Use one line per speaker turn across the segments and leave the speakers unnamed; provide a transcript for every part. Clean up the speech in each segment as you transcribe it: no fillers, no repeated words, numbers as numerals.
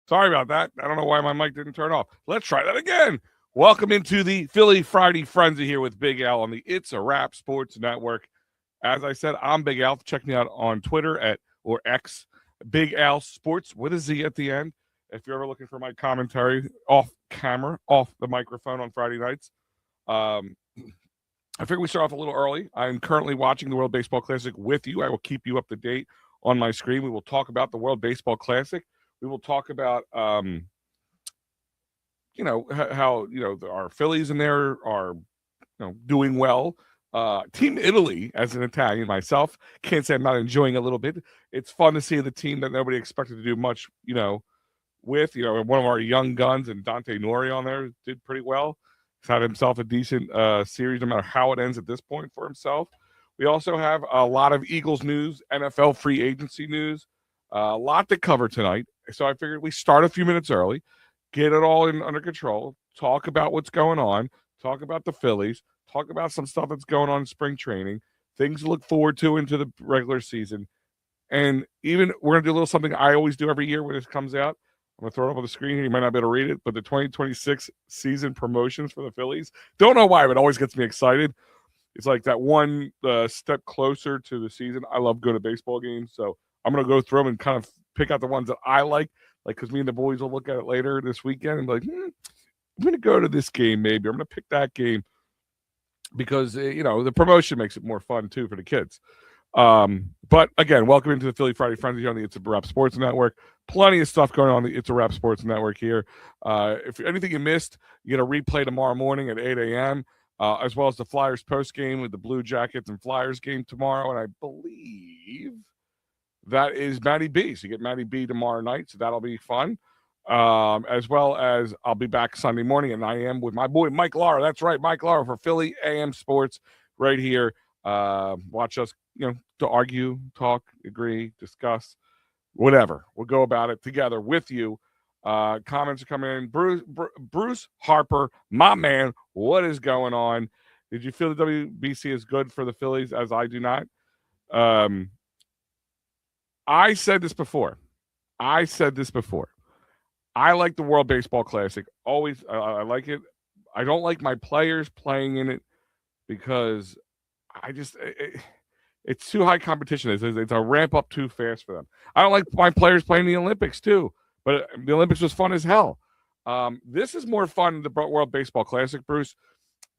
Sorry about that. I don't know why my mic didn't turn off. Let's try that again. Welcome into the Philly Friday Frenzy here with Big Al on the It's a Wrap Sports Network. As I said, I'm Big Al. Check me out on Twitter or X, Big Al Sports with a Z at the end. If you're ever looking for my commentary off camera, off the microphone on Friday nights, I figure we start off a little early. I'm currently watching the World Baseball Classic with you. I will keep you up to date on my screen. We will talk about the World Baseball Classic. We will talk about, how our Phillies in there are, doing well. Team Italy, as an Italian myself, can't say I'm not enjoying a little bit. It's fun to see the team that nobody expected to do much, with. One of our young guns and Dante Nori on there did pretty well. He's had himself a decent series, no matter how it ends at this point for himself. We also have a lot of Eagles news, NFL free agency news, a lot to cover tonight. So I figured we start a few minutes early, get it all under control, talk about what's going on, talk about the Phillies, talk about some stuff that's going on in spring training, things to look forward to into the regular season. And even we're going to do a little something I always do every year when it comes out. I'm going to throw it up on the screen here. You might not be able to read it, but the 2026 season promotions for the Phillies. Don't know why, but it always gets me excited. It's like that one step closer to the season. I love going to baseball games, so I'm going to go through them and kind of pick out the ones that I like because me and the boys will look at it later this weekend and be like, I'm going to go to this game maybe. I'm going to pick that game because, the promotion makes it more fun, too, for the kids. But, again, welcome into the Philly Friday Frenzy on the It's a Wrap Sports Network. Plenty of stuff going on the It's a Wrap Sports Network here. If anything you missed, you get a replay tomorrow morning at 8 a.m., as well as the Flyers post game with the Blue Jackets and Flyers game tomorrow. And I believe that is Matty B. So you get Matty B tomorrow night. So that'll be fun. As well as I'll be back Sunday morning at 9 a.m. with my boy Mike Lara. That's right, Mike Lara for Philly AM Sports right here. Watch us, to argue, talk, agree, discuss, whatever. We'll go about it together with you. Comments are coming in. Bruce Harper, my man, what is going on? Did you feel the WBC is good for the Phillies as I do not? I said this before. I like the World Baseball Classic. Always, I like it. I don't like my players playing in it because it's too high competition. It's a ramp up too fast for them. I don't like my players playing the Olympics too, but the Olympics was fun as hell. This is more fun than the World Baseball Classic, Bruce,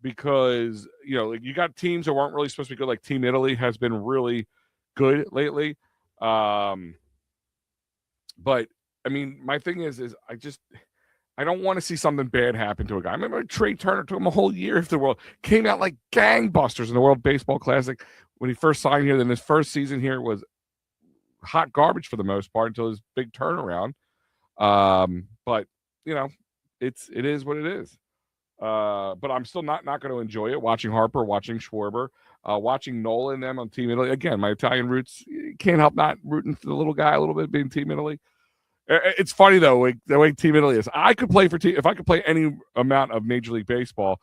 because you got teams that weren't really supposed to be good. Like Team Italy has been really good lately. But I mean, my thing is I don't want to see something bad happen to a guy. I remember Trey Turner took him a whole year if the world came out like gangbusters in the World Baseball Classic when he first signed here. Then his first season here was hot garbage for the most part until his big turnaround. But it is what it is. But I'm still not going to enjoy it. Watching Harper, watching Schwarber, watching Nola and them on Team Italy. Again, my Italian roots, can't help not rooting for the little guy a little bit being Team Italy. It's funny though, the way Team Italy is. I could play for if I could play any amount of Major League Baseball,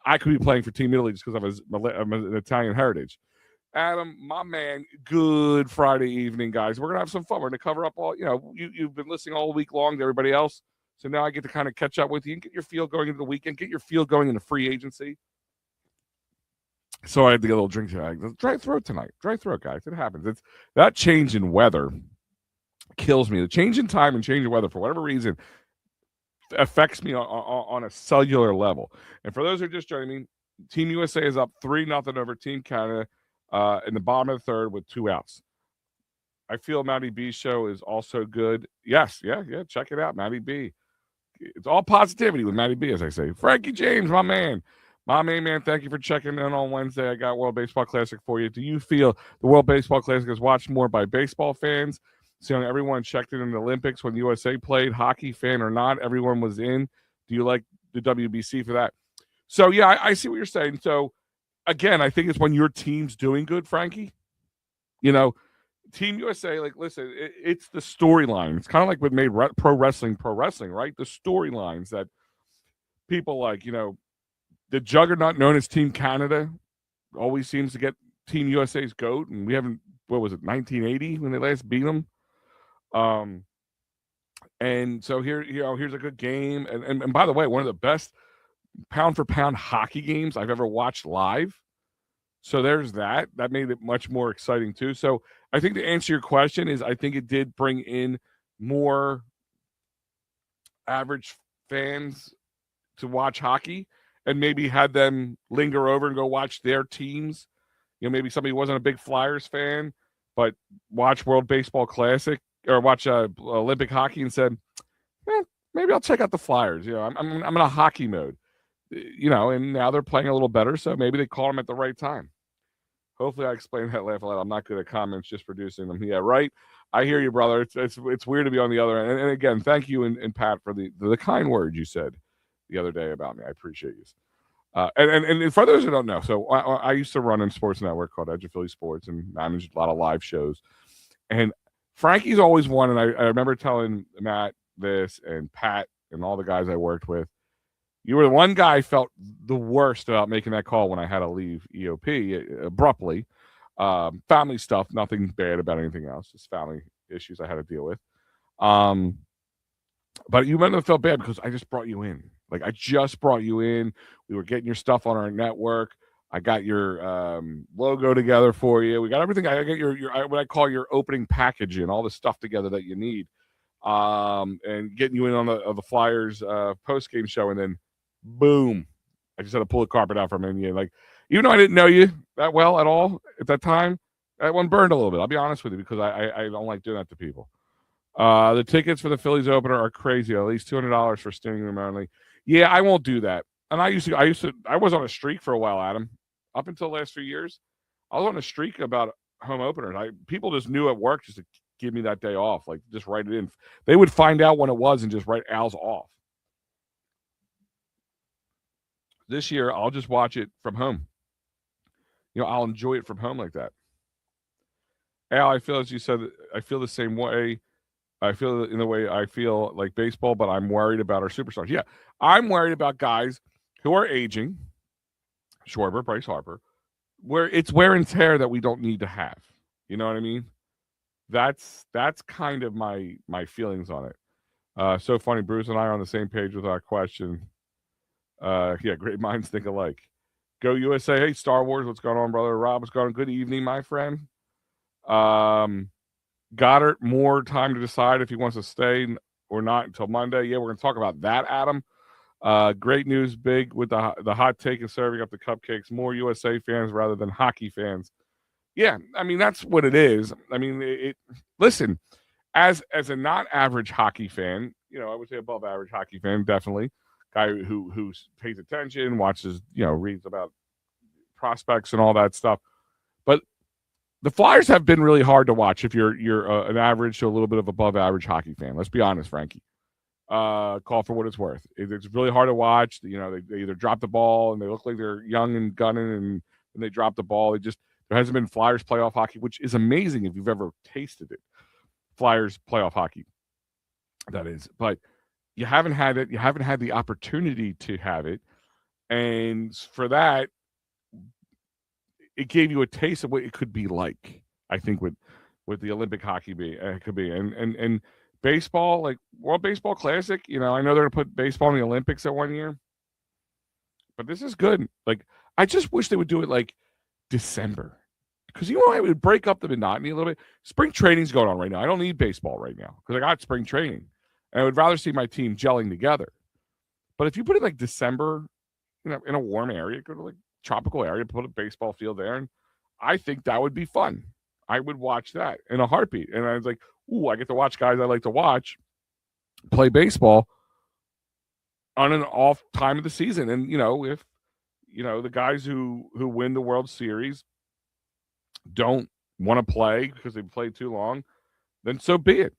I could be playing for Team Italy just because I'm an Italian heritage. Adam, my man, good Friday evening, guys. We're gonna have some fun. We're gonna cover up all. You've been listening all week long to everybody else, so now I get to kind of catch up with you and get your feel going into the weekend, get your feel going into free agency. So I had to get a little drink tonight. Dry throat tonight. Dry throat, guys. It happens. It's that change in weather kills me. The change in time and change in weather, for whatever reason, affects me on a cellular level. And for those who are just joining me, Team USA is up 3-0 over Team Canada in the bottom of the third with 2 outs. I feel Matty B's show is also good. Yes, yeah. Check it out, Matty B. It's all positivity with Matty B, as I say. Frankie James, my man. My main man, thank you for checking in on Wednesday. I got World Baseball Classic for you. Do you feel the World Baseball Classic is watched more by baseball fans? Seeing everyone checked in the Olympics when USA played, hockey fan or not, everyone was in. Do you like the WBC for that? So, yeah, I see what you're saying. So, again, I think it's when your team's doing good, Frankie. Team USA, like, listen, it's the storyline. It's kind of like what made pro wrestling, right? The storylines that people like, the juggernaut known as Team Canada always seems to get Team USA's goat. And we haven't, 1980 when they last beat them? And so here's a good game. And by the way, one of the best pound for pound hockey games I've ever watched live. So there's that. That made it much more exciting too. So I think to answer your question is I think it did bring in more average fans to watch hockey and maybe had them linger over and go watch their teams. Maybe somebody wasn't a big Flyers fan, but watch World Baseball Classic or watch Olympic hockey and said, maybe I'll check out the Flyers. I'm in a hockey mode. And now they're playing a little better, so maybe they caught them at the right time. Hopefully, I explained that laugh aloud. I'm not good at comments, just producing them. Yeah, right. I hear you, brother. It's weird to be on the other end. And again, thank you and Pat for the kind words you said the other day about me. I appreciate you. And for those who don't know, so I used to run a sports network called Edge of Philly Sports and managed a lot of live shows. And Frankie's always won, and I remember telling Matt this and Pat and all the guys I worked with. You were the one guy I felt the worst about making that call when I had to leave EOP abruptly. Family stuff, nothing bad about anything else, just family issues I had to deal with. But you might have felt bad because I just brought you in. Like, I just brought you in. We were getting your stuff on our network. I got your logo together for you. We got everything. I got your what I call your opening package and all the stuff together that you need. And getting you in on the Flyers post-game show, and then boom, I just had to pull the carpet out from you. Like, even though I didn't know you that well at all at that time, that one burned a little bit. I'll be honest with you, because I don't like doing that to people. The tickets for the Phillies opener are crazy. At least $200 for standing room only. Yeah, I won't do that. And I was on a streak for a while, Adam. Up until the last few years, I was on a streak about home openers. People just knew at work just to give me that day off, like just write it in. They would find out when it was and just write Al's off. This year, I'll just watch it from home. I'll enjoy it from home like that. Al, I feel, as you said, I feel the same way. I feel in the way I feel like baseball, but I'm worried about our superstars. Yeah, I'm worried about guys who are aging. Schwarber, Bryce Harper, where it's wear and tear that we don't need to have. You know what I mean? That's kind of my feelings on it. So funny, Bruce and I are on the same page with our question. Yeah, great minds think alike. Go USA. Hey, Star Wars, what's going on, brother? Rob, what's going on? Good evening, my friend. Goddard, more time to decide if he wants to stay or not until Monday. Yeah, we're going to talk about that, Adam. Great news, big with the hot take and serving up the cupcakes. More USA fans rather than hockey fans. Yeah, I mean, that's what it is. I mean, listen, as a not average hockey fan, I would say above average hockey fan, definitely. Guy who pays attention, watches, reads about prospects and all that stuff. But the Flyers have been really hard to watch if you're an average to a little bit of above average hockey fan. Let's be honest, Frankie. Call for what it's worth. It's really hard to watch. They either drop the ball and they look like they're young and gunning, and when they drop the ball, there hasn't been Flyers playoff hockey, which is amazing if you've ever tasted it. Flyers playoff hockey, that is. But you haven't had it. You haven't had the opportunity to have it. And for that, it gave you a taste of what it could be like, I think, with the Olympic hockey could be. And baseball, like World Baseball Classic, I know they're going to put baseball in the Olympics at 1 year. But this is good. Like, I just wish they would do it like December. Because it would break up the monotony a little bit. Spring training's going on right now. I don't need baseball right now because I got spring training. And I would rather see my team gelling together. But if you put it like December, in a warm area, go to like tropical area, put a baseball field there, and I think that would be fun. I would watch that in a heartbeat. And I was like, ooh, I get to watch guys I like to watch play baseball on an off time of the season. And, if, the guys who win the World Series don't want to play because they played too long, then so be it.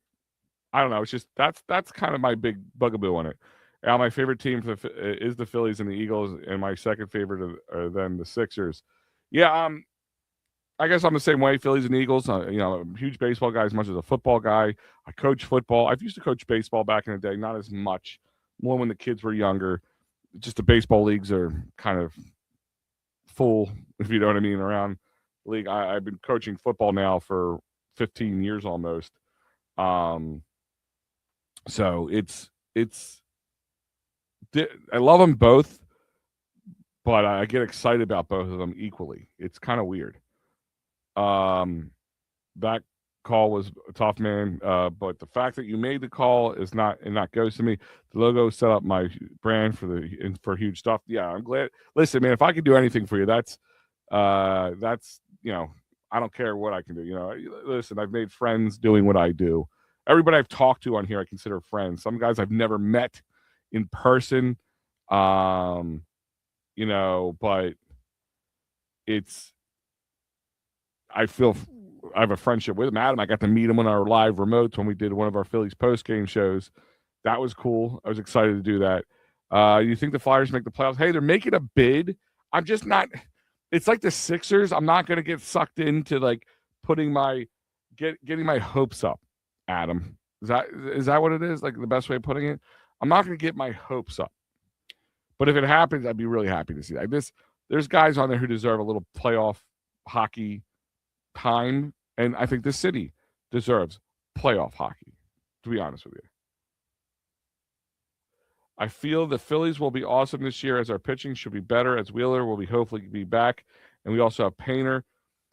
I don't know. It's just that's kind of my big bugaboo on it. Al, my favorite team is the Phillies and the Eagles, and my second favorite are then the Sixers. Yeah, I guess I'm the same way. Phillies and Eagles. I'm a huge baseball guy as much as a football guy. I coach football. I've used to coach baseball back in the day, not as much. More when the kids were younger. Just the baseball leagues are kind of full, if you know what I mean, around the league. I've been coaching football now for 15 years almost. So I love them both, but I get excited about both of them equally. It's kind of weird. That call was tough, man. But the fact that you made the call is not, and that goes to me. The logo set up my brand for huge stuff. Yeah, I'm glad. Listen, man, if I can do anything for you, that's I don't care what I can do. Listen, I've made friends doing what I do. Everybody I've talked to on here, I consider friends. Some guys I've never met in person. But I feel I have a friendship with him. Adam, I got to meet him on our live remotes when we did one of our Phillies post-game shows. That was cool. I was excited to do that. You think the Flyers make the playoffs? Hey, they're making a bid. I'm just not. It's like the Sixers. I'm not going to get sucked into like getting my hopes up. Adam, is that what it is? Like the best way of putting it? I'm not going to get my hopes up. But if it happens, I'd be really happy to see that. There's guys on there who deserve a little playoff hockey time, and I think this city deserves playoff hockey, to be honest with you. I feel the Phillies will be awesome this year, as our pitching should be better, as Wheeler will hopefully be back, and we also have Painter.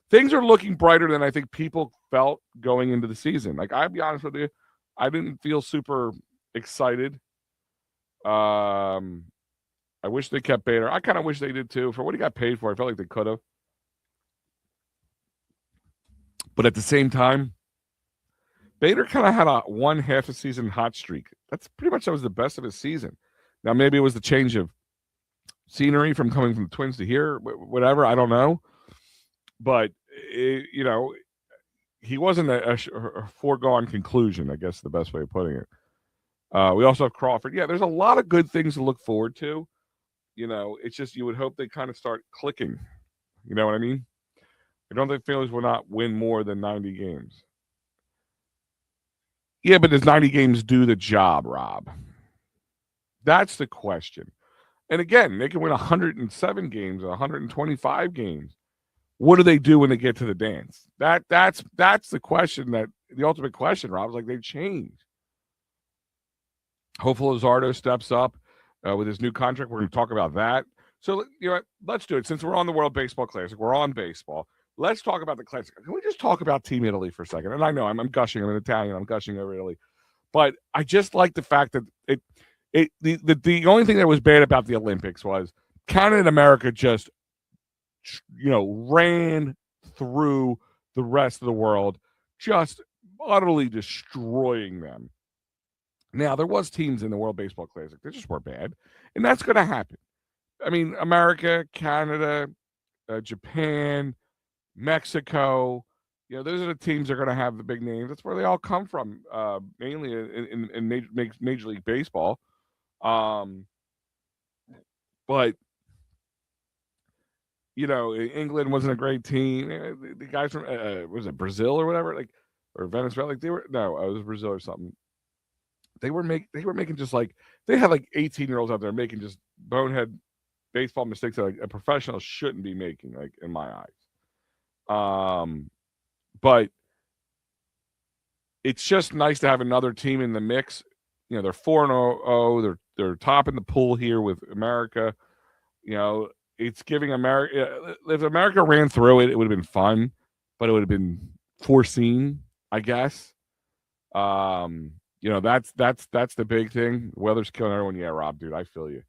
Things are looking brighter than I think people felt going into the season. Like, I'll be honest with you, I didn't feel super excited. I wish they kept Bader. I kind of wish they did too. For what he got paid for, I felt like they could have. But at the same time, Bader kind of had a one half a season hot streak. That was the best of his season. Now, maybe it was the change of scenery from coming from the Twins to here, whatever. I don't know. But, he wasn't a foregone conclusion, I guess is the best way of putting it. We also have Crawford. Yeah, there's a lot of good things to look forward to. It's just you would hope they kind of start clicking. You know what I mean? I don't think Phillies will not win more than 90 games. Yeah, but does 90 games do the job, Rob? That's the question. And again, they can win 107 games, 125 games. What do they do when they get to the dance? That's the question, the ultimate question, Rob. Is like they change. Hopefully Luzardo steps up with his new contract. We're going to talk about that. So, let's do it. Since we're on the World Baseball Classic, we're on baseball. Let's talk about the Classic. Can we just talk about Team Italy for a second? And I know I'm gushing. I'm an Italian. I'm gushing over Italy. But I just like the fact that the only thing that was bad about the Olympics was Canada and America just, ran through the rest of the world, just utterly destroying them. Now, there was teams in the World Baseball Classic that just were bad, and that's going to happen. I mean, America, Canada, Japan, Mexico, those are the teams that are going to have the big names. That's where they all come from, mainly in Major League Baseball. But, England wasn't a great team. The guys from, was it Brazil or whatever, or Venezuela? It was Brazil or something. They were making just like, they had like 18-year-olds out there making just bonehead baseball mistakes that a professional shouldn't be making, like in my eyes. But it's just nice to have another team in the mix. They're 4-0. They're topping the pool here with America. It's giving America. If America ran through it, it would have been fun, but it would have been foreseen, I guess. That's the big thing. Weather's killing everyone. Yeah, Rob, dude, I feel you.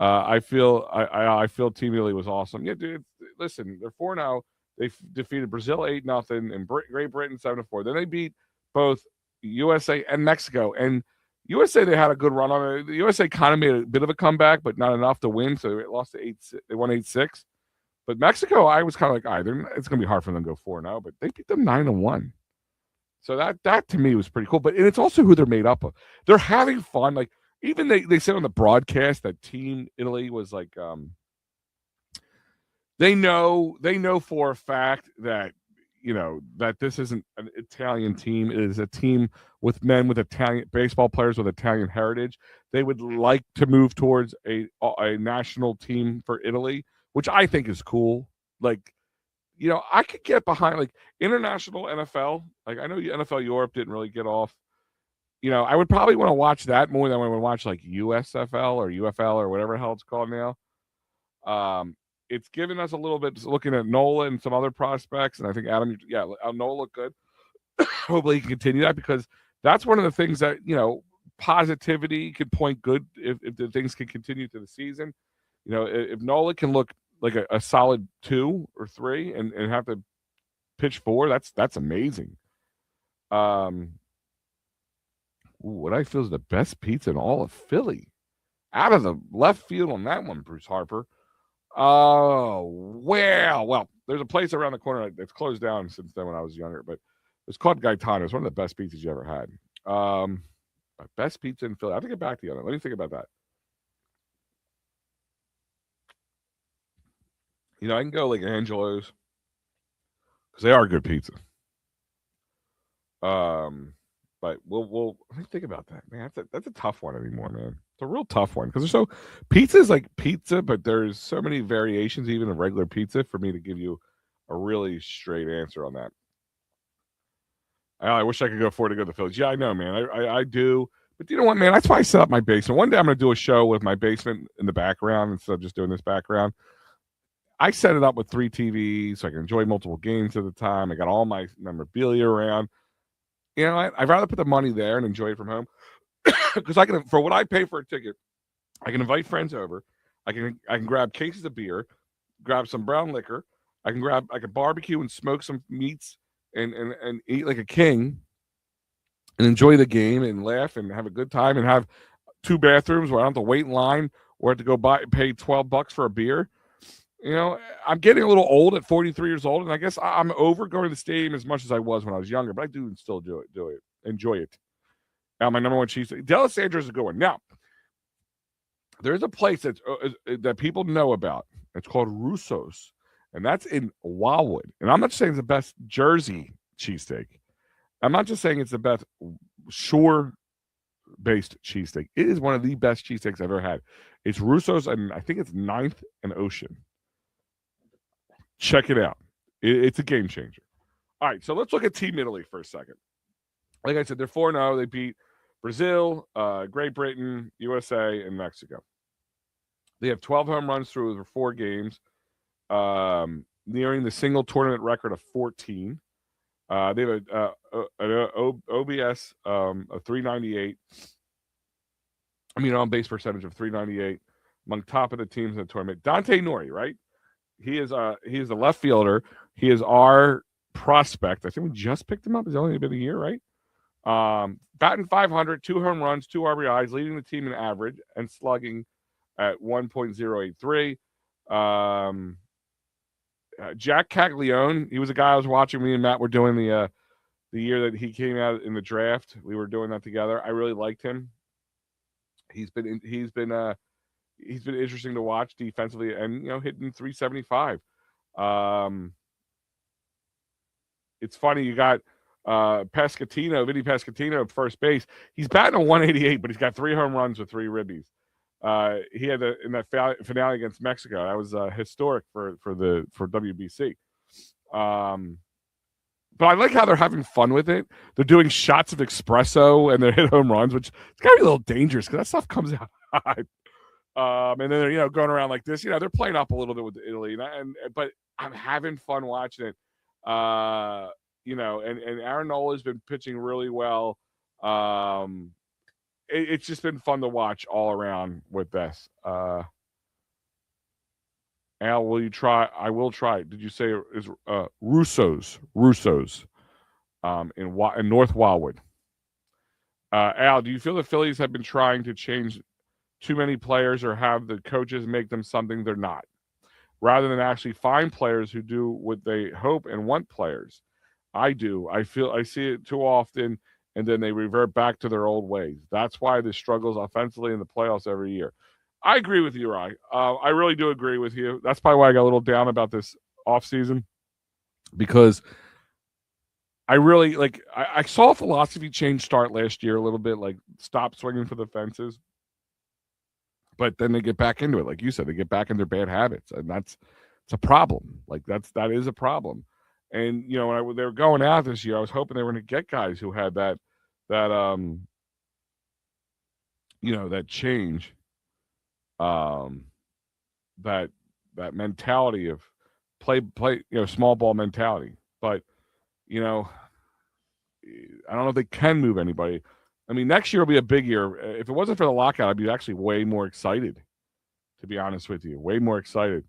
I feel Team Italy was awesome. Yeah, dude. Listen, they're 4-0. They defeated Brazil 8-0 and Great Britain 7-4. Then they beat both USA and Mexico. And USA, they had a good run on it. The USA kind of made a bit of a comeback, but not enough to win. So they lost to 8. They won 8-6. But Mexico, I was kind of like, all right, it's going to be hard for them to go 4-0. But they beat them 9-1. So that to me was pretty cool. And it's also who they're made up of. They're having fun. Like, even they said on the broadcast that Team Italy was like, they know for a fact that, that this isn't an Italian team. It is a team with men with Italian baseball players with Italian heritage. They would like to move towards a national team for Italy, which I think is cool. Like, I could get behind like international NFL. Like, I know NFL Europe didn't really get off I would probably want to watch that more than I would watch like USFL or UFL or whatever the hell it's called now. It's given us a little bit looking at Nola and some other prospects, and I think Adam, Nola looked good. Hopefully, he can continue that because that's one of the things that positivity could point good if the things can continue to the season. If Nola can look like a solid 2 or 3 and have to pitch 4, that's amazing. What I feel is the best pizza in all of Philly. Out of the left field on that one, Bruce Harper. Oh, well, there's a place around the corner that's closed down since then when I was younger, but it's called Gaetano. It's one of the best pizzas you ever had. Best pizza in Philly. I have to get back to you on it. Let me think about that. I can go like Angelo's because they are good pizza. But we'll let me think about that, man. That's a tough one anymore, man. It's a real tough one because pizza is like pizza, but there's so many variations even of regular pizza for me to give you a really straight answer on that. I wish I could afford to go to the Phillies. Yeah, I know, man. I do. But you know what, man? That's why I set up my basement. One day I'm going to do a show with my basement in the background instead of just doing this background. I set it up with 3 TVs so I can enjoy multiple games at a time. I got all my memorabilia around. I'd rather put the money there and enjoy it from home because I can, for what I pay for a ticket, I can invite friends over. I can grab cases of beer, grab some brown liquor. I can barbecue and smoke some meats and eat like a king and enjoy the game and laugh and have a good time and have 2 bathrooms where I don't have to wait in line or have to go pay $12 for a beer. I'm getting a little old at 43 years old, and I guess I'm over going to the stadium as much as I was when I was younger, but I do still do it, enjoy it. Now, my number one cheesesteak, D'Alessandro is a good one. Now, there's a place that people know about. It's called Russo's, and that's in Wildwood. And I'm not saying it's the best Jersey cheesesteak. I'm not just saying it's the best shore-based cheesesteak. It is one of the best cheesesteaks I've ever had. It's Russo's, and I think it's 9th and Ocean. Check it out. It's a game changer. All right, so let's look at Team Italy for a second. Like I said, they're 4-0. They beat Brazil, Great Britain, USA, and Mexico. They have 12 home runs through 4 games, nearing the single tournament record of 14. They have an OBS of 398. On base percentage of 398, among top of the teams in the tournament. Dante Nori, right? He is a left fielder. He is our prospect. I think we just picked him up. It's only been a year, right? Batting .500, 2 home runs, 2 RBIs, leading the team in average and slugging at 1.083. Jack Caglione, he was a guy I was watching. Me and Matt were doing the year that he came out in the draft. We were doing that together. I really liked him. He's been interesting to watch defensively and hitting 375. It's funny, you got Vinny Pescatino at first base. He's batting a 188, but he's got 3 home runs with 3 ribbies. He had in that finale against Mexico. That was historic for WBC. But I like how they're having fun with it. They're doing shots of espresso and they're hit home runs, which it's gotta be a little dangerous because that stuff comes out hot. And then they're going around like this. They're playing up a little bit with Italy, but I'm having fun watching it. And Aaron Nola has been pitching really well. It's just been fun to watch all around with this. Al, will you try? I will try. Did you say is Russo's in North Wildwood? Al, do you feel the Phillies have been trying to change too many players or have the coaches make them something they're not, rather than actually find players who do what they hope and want players? I do. I see it too often, and then they revert back to their old ways. That's why the struggles offensively in the playoffs every year. I agree with you, Rye. I really do agree with you. That's probably why I got a little down about this offseason, because I really I saw a philosophy change start last year a little bit, like stop swinging for the fences. But then they get back into it. Like you said, they get back in their bad habits. And it's a problem. That is a problem. And, when they were going out this year, I was hoping they were going to get guys who had that that change, um, that mentality of play, small ball mentality. But you know, I don't know if they can move anybody. I mean, next year will be a big year. If it wasn't for the lockout, I'd be actually way more excited. To be honest with you, way more excited.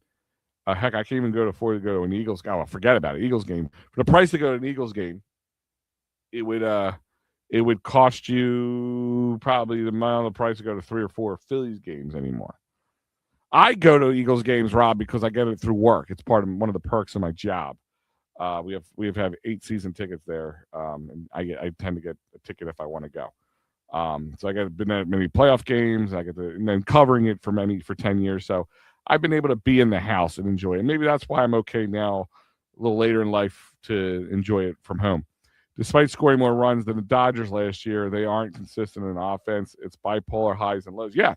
Heck, I can't even afford to go to an Eagles game. Oh, forget about it. Eagles game. For the price to go to an Eagles game, it would cost you probably the amount of the price to go to 3 or 4 Phillies games anymore. I go to Eagles games, Rob, because I get it through work. It's part of one of the perks of my job. We have 8 season tickets there, and I tend to get a ticket if I want to go. So I been at many playoff games. And then covering it for 10 years. So I've been able to be in the house and enjoy it. Maybe that's why I'm okay now, a little later in life, to enjoy it from home. Despite scoring more runs than the Dodgers last year, they aren't consistent in offense. It's bipolar highs and lows. Yeah,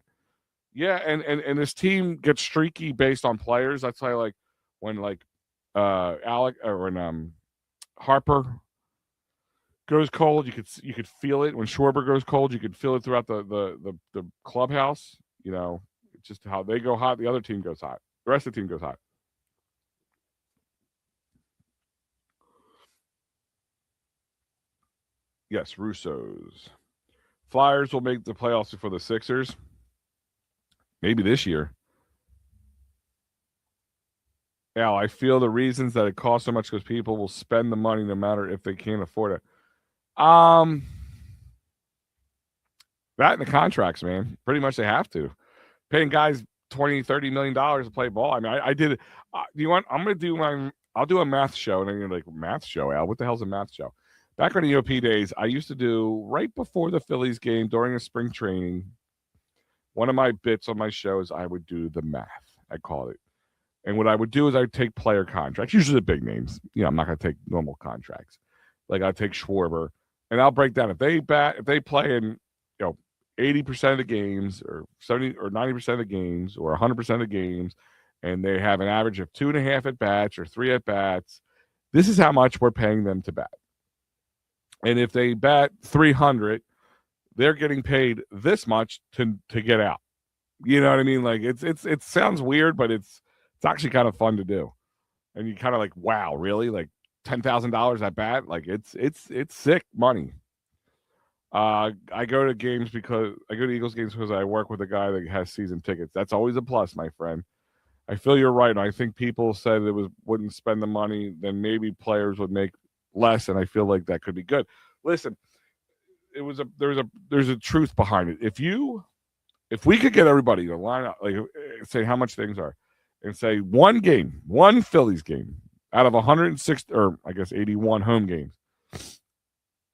and this team gets streaky based on players. That's why, like, when Alec or when Harper goes cold, you could feel it. When Schwarber goes cold, you could feel it throughout the clubhouse. It's just how they go hot, the other team goes hot. The rest of the team goes hot. Yes, Russo's. Flyers will make the playoffs before the Sixers. Maybe this year. Al, I feel the reasons that it costs so much because people will spend the money no matter if they can't afford it. That and the contracts, man. Pretty much they have to. Paying guys $20-30 million to play ball. I mean, I did it. I'll do a math show. And then you're like, math show, Al? What the hell's a math show? Back on the EOP days, I used to do, right before the Phillies game, during a spring training, one of my bits on my show is I would do the math, I call it. And what I would do is I'd take player contracts, usually the big names. I'm not going to take normal contracts. Like I'd take Schwarber, and I'll break down if they play in 80% of the games, or 70 or 90% of the games, or 100% of the games, and they have an average of 2.5 at bats or 3 at bats. This is how much we're paying them to bat. And if they bat 300, they're getting paid this much to get out. You know what I mean? Like it sounds weird, but it's actually kind of fun to do. And you kind of like, wow, really? Like $10,000 at bat? Like it's sick money. I go to Eagles games because I work with a guy that has season tickets. That's always a plus, my friend. I feel you're right. I think people said wouldn't spend the money, then maybe players would make less, and I feel like that could be good. Listen, there's a truth behind it. If we could get everybody to line up, like say how much things are, and say one Phillies game out of 106 or I guess 81 home games,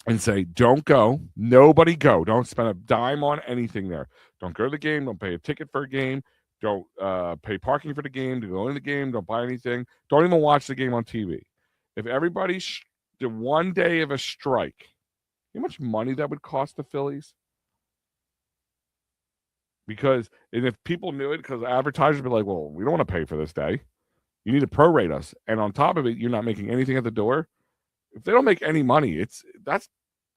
and say don't go, nobody go, don't spend a dime on anything there, don't go to the game, don't pay a ticket for a game, don't pay parking for the game to go in the game, don't buy anything, don't even watch the game on TV. If everybody did one day of a strike, how much money that would cost the Phillies? And if people knew it, because advertisers would be like, well, we don't want to pay for this day. You need to prorate us. And on top of it, you're not making anything at the door. If they don't make any money, that's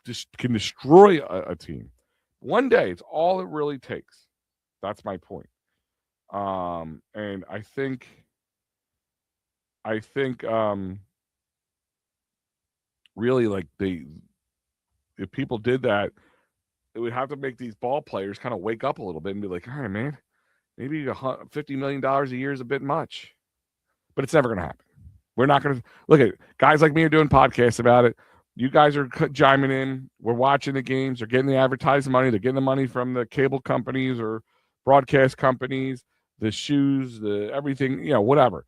just can destroy a team. One day, it's all it really takes. That's my point. And I think really, like, if people did that, it would have to make these ball players kind of wake up a little bit and be like, all right, man, maybe $50 million a year is a bit much. But it's never going to happen. We're not going to look at guys like me are doing podcasts about it. You guys are chiming in. We're watching the games. They're getting the advertising money. They're getting the money from the cable companies or broadcast companies, the shoes, the everything, whatever.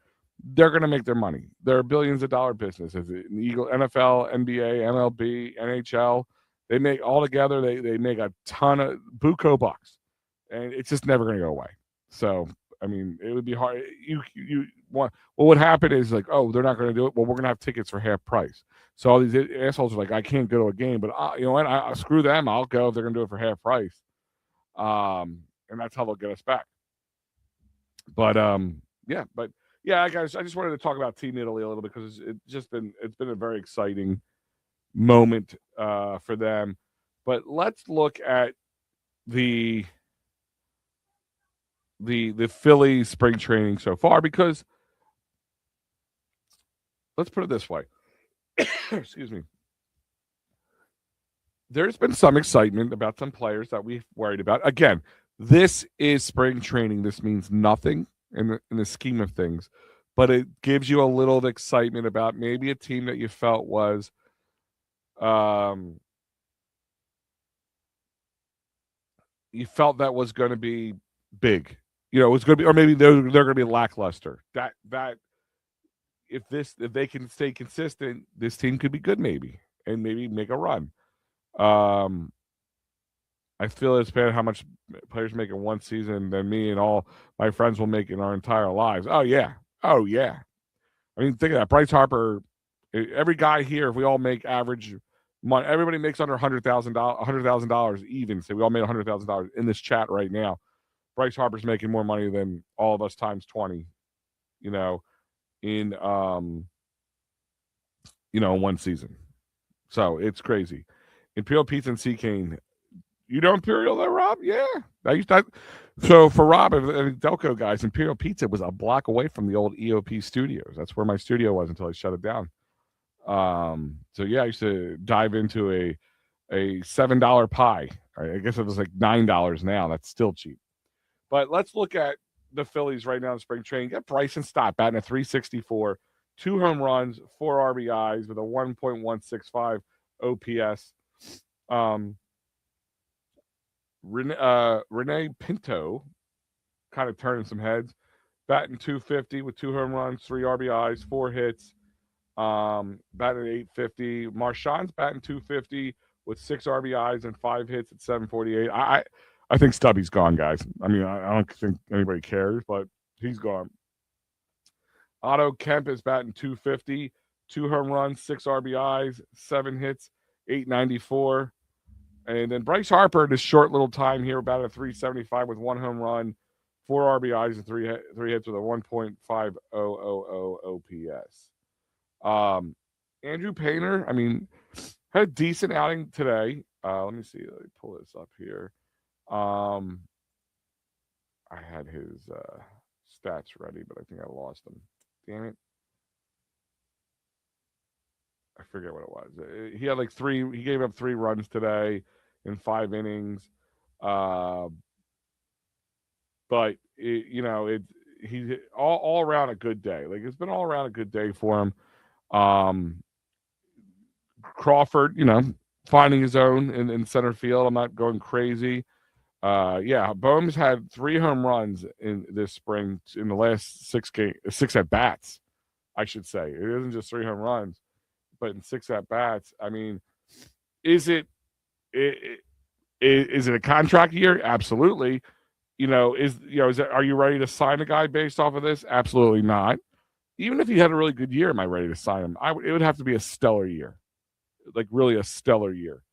They're going to make their money. They're billions of dollar business. As an Eagle, NFL, NBA, MLB, NHL, they make all together. They make a ton of buco bucks, and it's just never going to go away. So, I mean, it would be hard. You want. Well, what happened is like, oh, they're not going to do it. Well, we're going to have tickets for half price. So all these assholes are like, I can't go to a game, but you know what? I screw them. I'll go if they're going to do it for half price. And that's how they'll get us back. But yeah, guys, I just wanted to talk about Team Italy a little bit because it's been a very exciting moment for them. But let's look at the the Philly spring training so far, because let's put it this way. Excuse me. There's been some excitement about some players that we've worried about. Again, this is spring training. This means nothing in the scheme of things, but it gives you a little excitement about maybe a team that you felt was you felt that was going to be big. You know, it was going to be, or maybe they're going to be lackluster. That if they can stay consistent, this team could be good, maybe, and maybe make a run. I feel it's bad how much players make in one season than me and all my friends will make in our entire lives. Oh yeah, oh yeah. I mean, think of that. Bryce Harper. Every guy here, if we all make average money, everybody makes under $100,000 even. So we all made $100,000 in this chat right now. Bryce Harper's making more money than all of us times 20. You know, in one season. So it's crazy. Imperial Pizza and Sea Cane. You know Imperial though, Rob? Yeah. I used to. So for Rob and Delco guys, Imperial Pizza was a block away from the old EOP studios. That's where my studio was until I shut it down. So yeah, I used to dive into a $7 pie. I guess it was like $9 now. That's still cheap. But let's look at the Phillies right now in spring training. Get Bryson Stott batting at 364, 2 home runs, 4 RBIs with a 1.165 OPS. Renee Pinto kind of turning some heads, batting 250 with 2 home runs, 3 RBIs, 4 hits. Batting at 850. Marshawn's batting 250 with 6 RBIs and 5 hits at 748. I think Stubby's gone, guys. I mean, I don't think anybody cares, but he's gone. Otto Kemp is batting 250, 2 home runs, 6 RBIs, 7 hits, 894. And then Bryce Harper, in his short little time here, about a 375 with 1 home run, 4 RBIs, and 3 hits with a 1.5000 OPS. Andrew Painter, I mean, had a decent outing today. Let me see. Let me pull this up here. I had his stats ready, but I think I lost them. Damn it. I forget what it was. He had like 3. He gave up 3 runs today in 5 innings. But he's all around a good day. Like, it's been all around a good day for him. Crawford, finding his own in center field. I'm not going crazy. Bohm's had 3 home runs in this spring in the last 6 at bats, I should say. It isn't just 3 home runs, but in 6 at bats. I mean, is it a contract year? Absolutely. Are you ready to sign a guy based off of this? Absolutely not. Even if he had a really good year, am I ready to sign him? It would have to be a stellar year, like really a stellar year.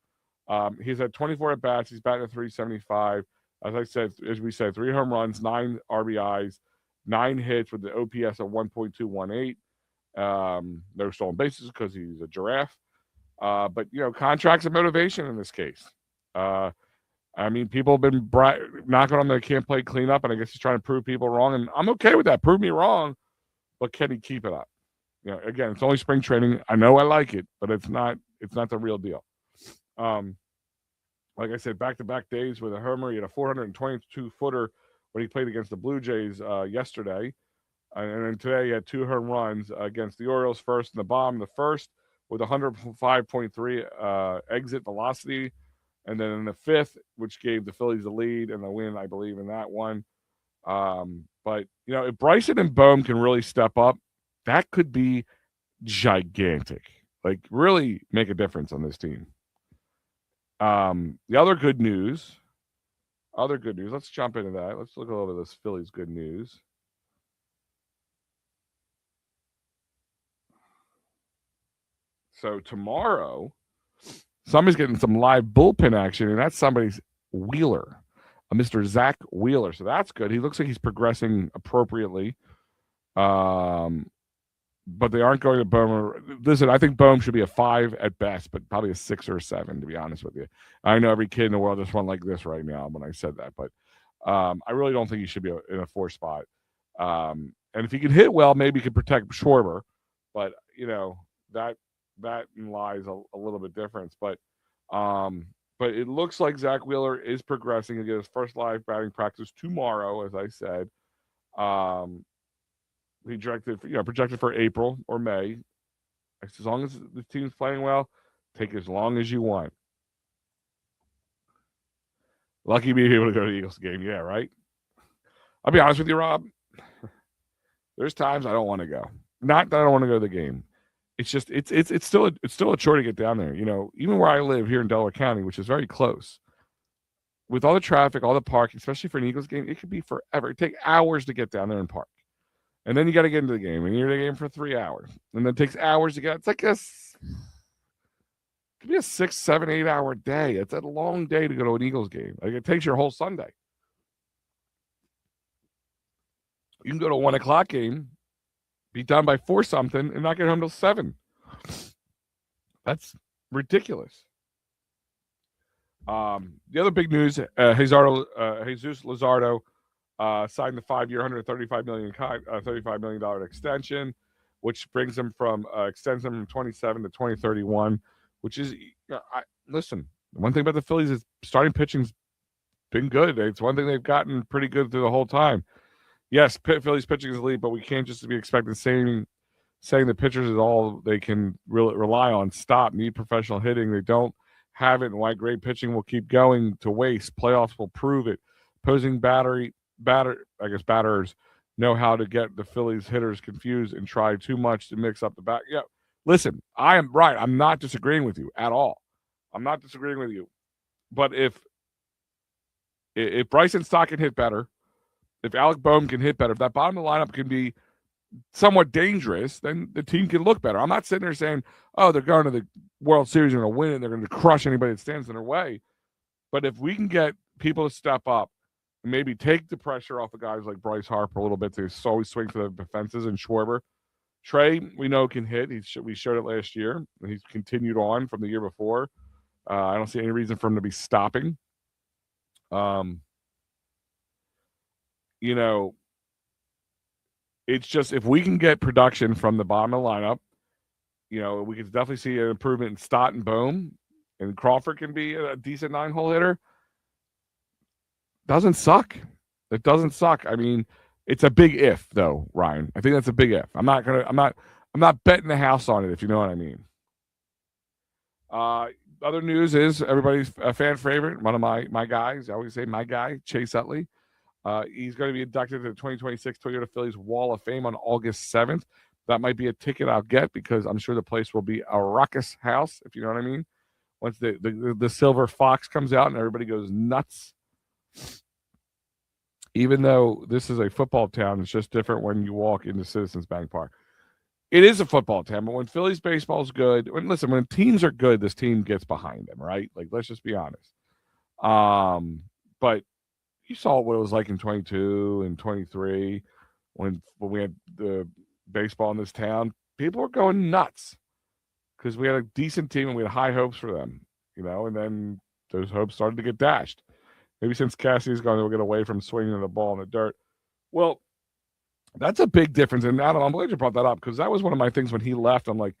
He's had 24 at bats. He's batting at 375. As we said, 3 home runs, 9 RBIs, 9 hits with the OPS of 1.218. No stolen bases because he's a giraffe. But contracts and motivation in this case. I mean, people have been knocking on the can't play cleanup, and I guess he's trying to prove people wrong. And I'm okay with that. Prove me wrong, but can he keep it up? Again, it's only spring training. I know I like it, but it's not the real deal. Like I said, back-to-back days with a homer. He had a 422-footer when he played against the Blue Jays yesterday. And then today he had 2 home runs against the Orioles, first in the bomb. The first with 105.3 exit velocity. And then in the 5th, which gave the Phillies the lead and the win, I believe, in that one. But, if Bryson and Bohm can really step up, that could be gigantic. Like, really make a difference on this team. The other good news, let's jump into that. Let's look over this Phillies good news. So tomorrow, somebody's getting some live bullpen action, and that's somebody's Wheeler, Mr. Zach Wheeler. So that's good. He looks like he's progressing appropriately. But they aren't going to Bohm. Listen, I think Bohm should be a 5 at best, but probably a 6 or a 7, to be honest with you. I know every kid in the world just went like this right now when I said that, but I really don't think he should be in a 4 spot. And if he can hit well, maybe he could protect Schwarber. But, that lies a little bit different. But it looks like Zach Wheeler is progressing. He'll get his first live batting practice tomorrow, as I said. He projected for April or May. As long as the team's playing well, take as long as you want. Lucky being able to go to the Eagles game, yeah, right? I'll be honest with you, Rob. There's times I don't want to go. Not that I don't want to go to the game. It's just it's still a chore to get down there. Even where I live here in Delaware County, which is very close, with all the traffic, all the parking, especially for an Eagles game, it could be forever. It take hours to get down there and park, and then you got to get into the game, and you're in the game for 3 hours, and then it takes hours to get. It's like it could be a 6, 7, 8 hour day. It's a long day to go to an Eagles game. Like it takes your whole Sunday. You can go to a 1 o'clock game, be done by 4 something, and not get home till 7. That's ridiculous. The other big news: Jesus Luzardo signed the 5-year, $135 million extension, which brings him extends him from 27 to 2031. Which is, listen. One thing about the Phillies is starting pitching's been good. It's one thing they've gotten pretty good through the whole time. Yes, Phillies pitching is elite, but we can't just be expecting saying the pitchers is all they can really rely on. Need professional hitting. They don't have it, and why great pitching will keep going to waste. Playoffs will prove it. Opposing batters know how to get the Phillies hitters confused and try too much to mix up the bat. Yeah, listen, I am right. I'm not disagreeing with you at all. I'm not disagreeing with you. But if Bryson Stott can hit better, if Alec Boehm can hit better, if that bottom of the lineup can be somewhat dangerous, then the team can look better. I'm not sitting there saying, oh, they're going to the World Series and going to win it, and they're going to crush anybody that stands in their way. But if we can get people to step up and maybe take the pressure off of guys like Bryce Harper a little bit to always swing for the fences, and Schwarber. Trey, we know, can hit. We showed it last year, and he's continued on from the year before. I don't see any reason for him to be stopping. It's just if we can get production from the bottom of the lineup, we can definitely see an improvement in Stott and Boehm, and Crawford can be a decent 9-hole hitter. Doesn't suck. It doesn't suck. I mean, it's a big if, though, Ryan. I think that's a big if. I'm not betting the house on it, if you know what I mean. Other news is everybody's fan favorite, one of my guys. I always say my guy, Chase Utley. He's going to be inducted to the 2026 Toyota Phillies Wall of Fame on August 7th. That might be a ticket I'll get because I'm sure the place will be a raucous house, if you know what I mean. Once the silver fox comes out and everybody goes nuts. Even though this is a football town, it's just different when you walk into Citizens Bank Park. It is a football town, but when Phillies baseball is good, when teams are good, this team gets behind them, right? Like, let's just be honest. But you saw what it was like in 22 and 23 when we had the baseball in this town. People were going nuts because we had a decent team and we had high hopes for them, and then those hopes started to get dashed. Maybe since Cassie's gone, we'll get away from swinging the ball in the dirt. Well, that's a big difference. And Adam, I'm glad you brought that up because that was one of my things when he left. I'm like,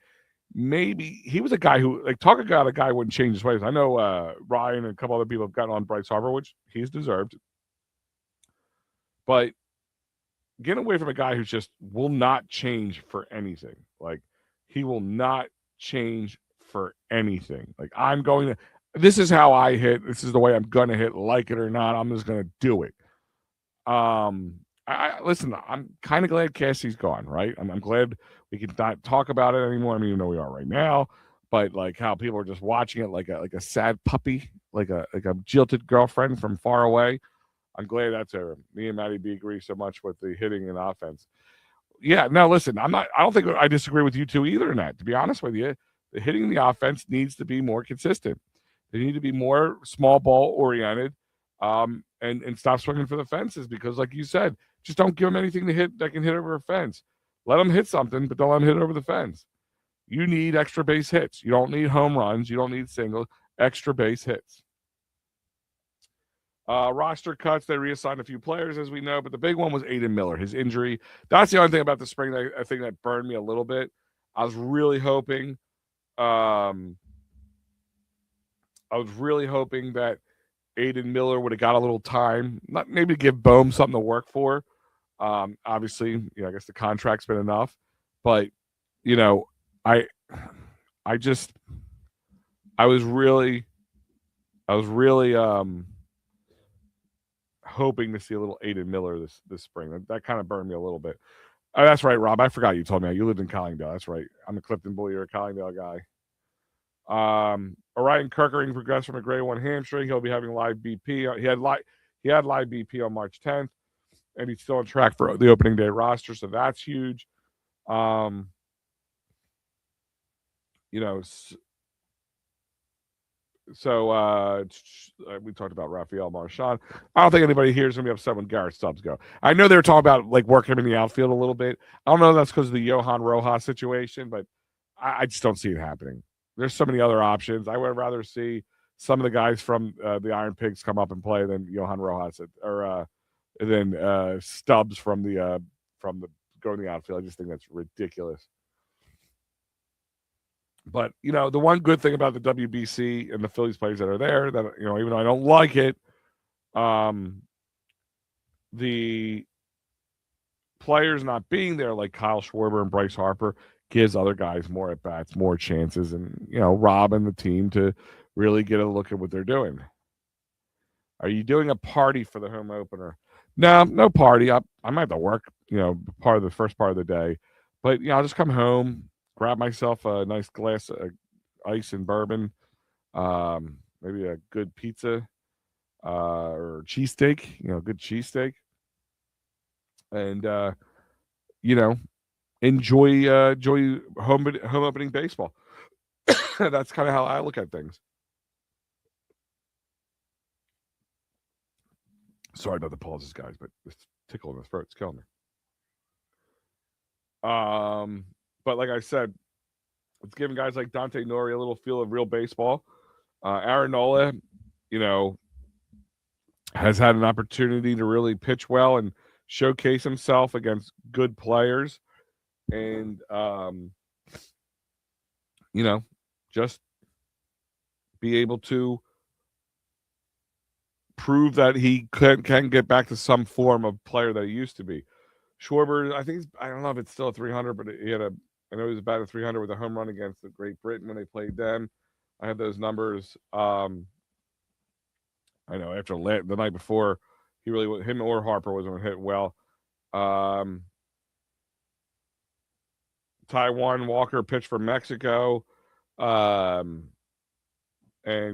maybe he was a guy who, talk about a guy who wouldn't change his ways. I know Ryan and a couple other people have gotten on Bryce Harper, which he's deserved. But get away from a guy who just will not change for anything. Like, he will not change for anything. Like, this is how I hit. This is the way I'm going to hit, like it or not. I'm just going to do it. Listen, I'm kind of glad Cassie's gone, right? I'm glad we can not talk about it anymore. I mean, even though we are right now, but like how people are just watching it like a sad puppy, like a jilted girlfriend from far away. I'm glad that's over. Me and Matty B agree so much with the hitting and offense. Yeah, no, listen, I don't think I disagree with you two either in that. To be honest with you, the hitting and the offense needs to be more consistent. They need to be more small ball oriented, and stop swinging for the fences because, like you said, just don't give them anything to hit that can hit over a fence. Let them hit something, but don't let them hit over the fence. You need extra base hits. You don't need home runs. You don't need singles. Extra base hits. Roster cuts, they reassigned a few players, as we know, but the big one was Aiden Miller, his injury. That's the only thing about the spring that I think that burned me a little bit. I was really hoping that Aiden Miller would have got a little time, not maybe give Bohm something to work for. Obviously, I guess the contract's been enough, but I, I just, I was really hoping to see a little Aiden Miller this spring. That kind of burned me a little bit. Oh, that's right, Rob. I forgot you told me you lived in Collingdale. That's right. I'm a Clifton boy. You're a Collingdale guy. Orion Kirkering progressed from a grade 1 hamstring. He'll be having live BP. He had live BP on March 10th, and he's still on track for the opening day roster. So that's huge. So we talked about Raphael Marchand. I don't think anybody here is going to be upset when Garrett Stubbs go. I know they were talking about like working him in the outfield a little bit. I don't know if that's because of the Johan Rojas situation, but I just don't see it happening. There's so many other options. I would rather see some of the guys from the Iron Pigs come up and play than Johan Rojas or than Stubbs from the going to the outfield. I just think that's ridiculous. But the one good thing about the WBC and the Phillies players that are there, that even though I don't like it, the players not being there, like Kyle Schwarber and Bryce Harper, gives other guys more at bats, more chances, and Rob and the team to really get a look at what they're doing. Are you doing a party for the home opener? No party. I might have to work, part of the first part of the day, but I'll just come home, grab myself a nice glass of ice and bourbon, maybe a good pizza or cheesesteak, good cheesesteak, and enjoy home opening baseball. That's kind of how I look at things. Sorry about the pauses, guys, but this tickle in the throat is killing me. But like I said, it's giving guys like Dante Nori a little feel of real baseball. Aaron Nola, has had an opportunity to really pitch well and showcase himself against good players. And, just be able to prove that he can get back to some form of player that he used to be. Schwarber, I don't know if it's still a 300, but I know he was about a 300 with a home run against the Great Britain when they played them. I have those numbers. I know after the night before, him or Harper wasn't hit well. Taiwan Walker pitched for Mexico. And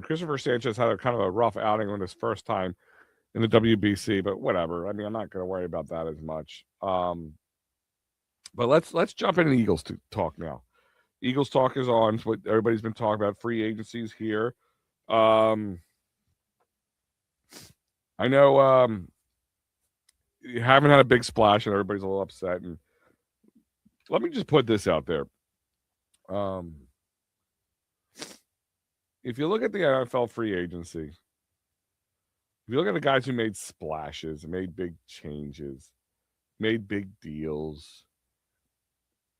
Christopher Sanchez had a kind of a rough outing on his first time in the WBC, but whatever. I mean, I'm not going to worry about that as much. But let's jump into Eagles talk now. Eagles talk is on. It's what everybody's been talking about. Free agencies here. I know you haven't had a big splash, and everybody's a little upset. And let me just put this out there. If you look at the NFL free agency, if you look at the guys who made splashes, made big changes, made big deals,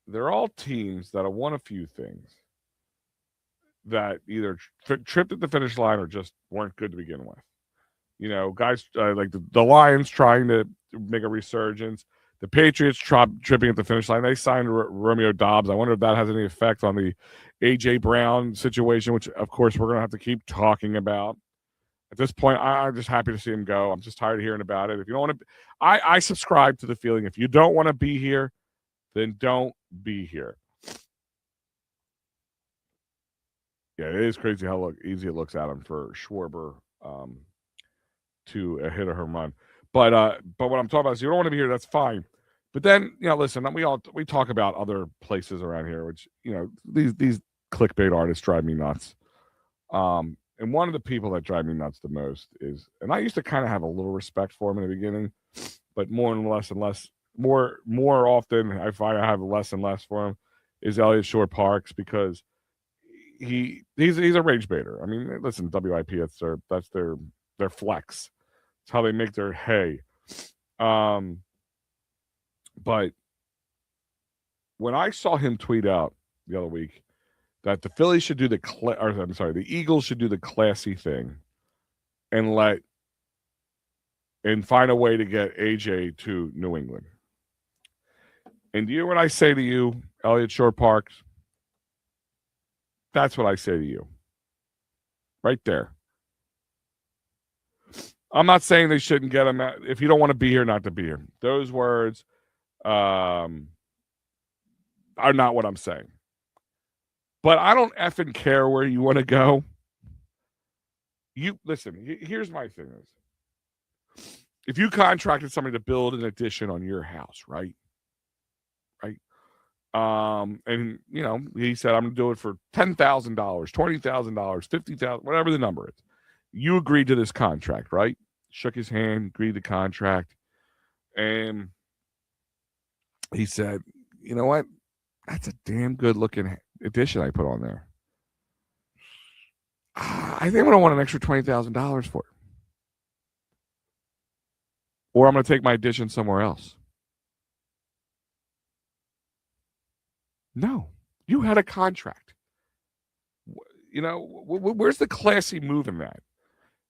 they're all teams that have won a few things that either tripped at the finish line or just weren't good to begin with. Guys like the Lions trying to make a resurgence. The Patriots tripping at the finish line. They signed Romeo Doubs. I wonder if that has any effect on the A.J. Brown situation, which, of course, we're going to have to keep talking about. At this point, I'm just happy to see him go. I'm just tired of hearing about it. If you don't want to, I subscribe to the feeling if you don't want to be here, then don't be here. Yeah, it is crazy how easy it looks at him for Schwarber to hit a home run. But what I'm talking about is you don't want to be here, that's fine. But then, listen, we talk about other places around here, which, these clickbait artists drive me nuts. And one of the people that drive me nuts the most is, and I used to kind of have a little respect for him in the beginning, but more often I find I have less and less for him, is Elliott Shore Parks, because he's a rage baiter. I mean, listen, WIP, that's their flex. It's how they make their hay. But when I saw him tweet out the other week that the Phillies should do the Eagles should do the classy thing and find a way to get AJ to New England. And do you know what I say to you, Elliott Shore Parks? That's what I say to you. Right there. I'm not saying they shouldn't get him if you don't want to be here, not to be here. Those words are not what I'm saying. But I don't effing care where you want to go. You listen, here's my thing is, if you contracted somebody to build an addition on your house, right? And you know, he said, I'm gonna do it for $10,000, $20,000, $50,000, whatever the number is. You agreed to this contract, right? Shook his hand, agreed to the contract, and he said, you know what? That's a damn good looking addition I put on there. I think I'm gonna want an extra $20,000 for it. Or I'm gonna take my addition somewhere else. No, you had a contract. You know, where's the classy move in that?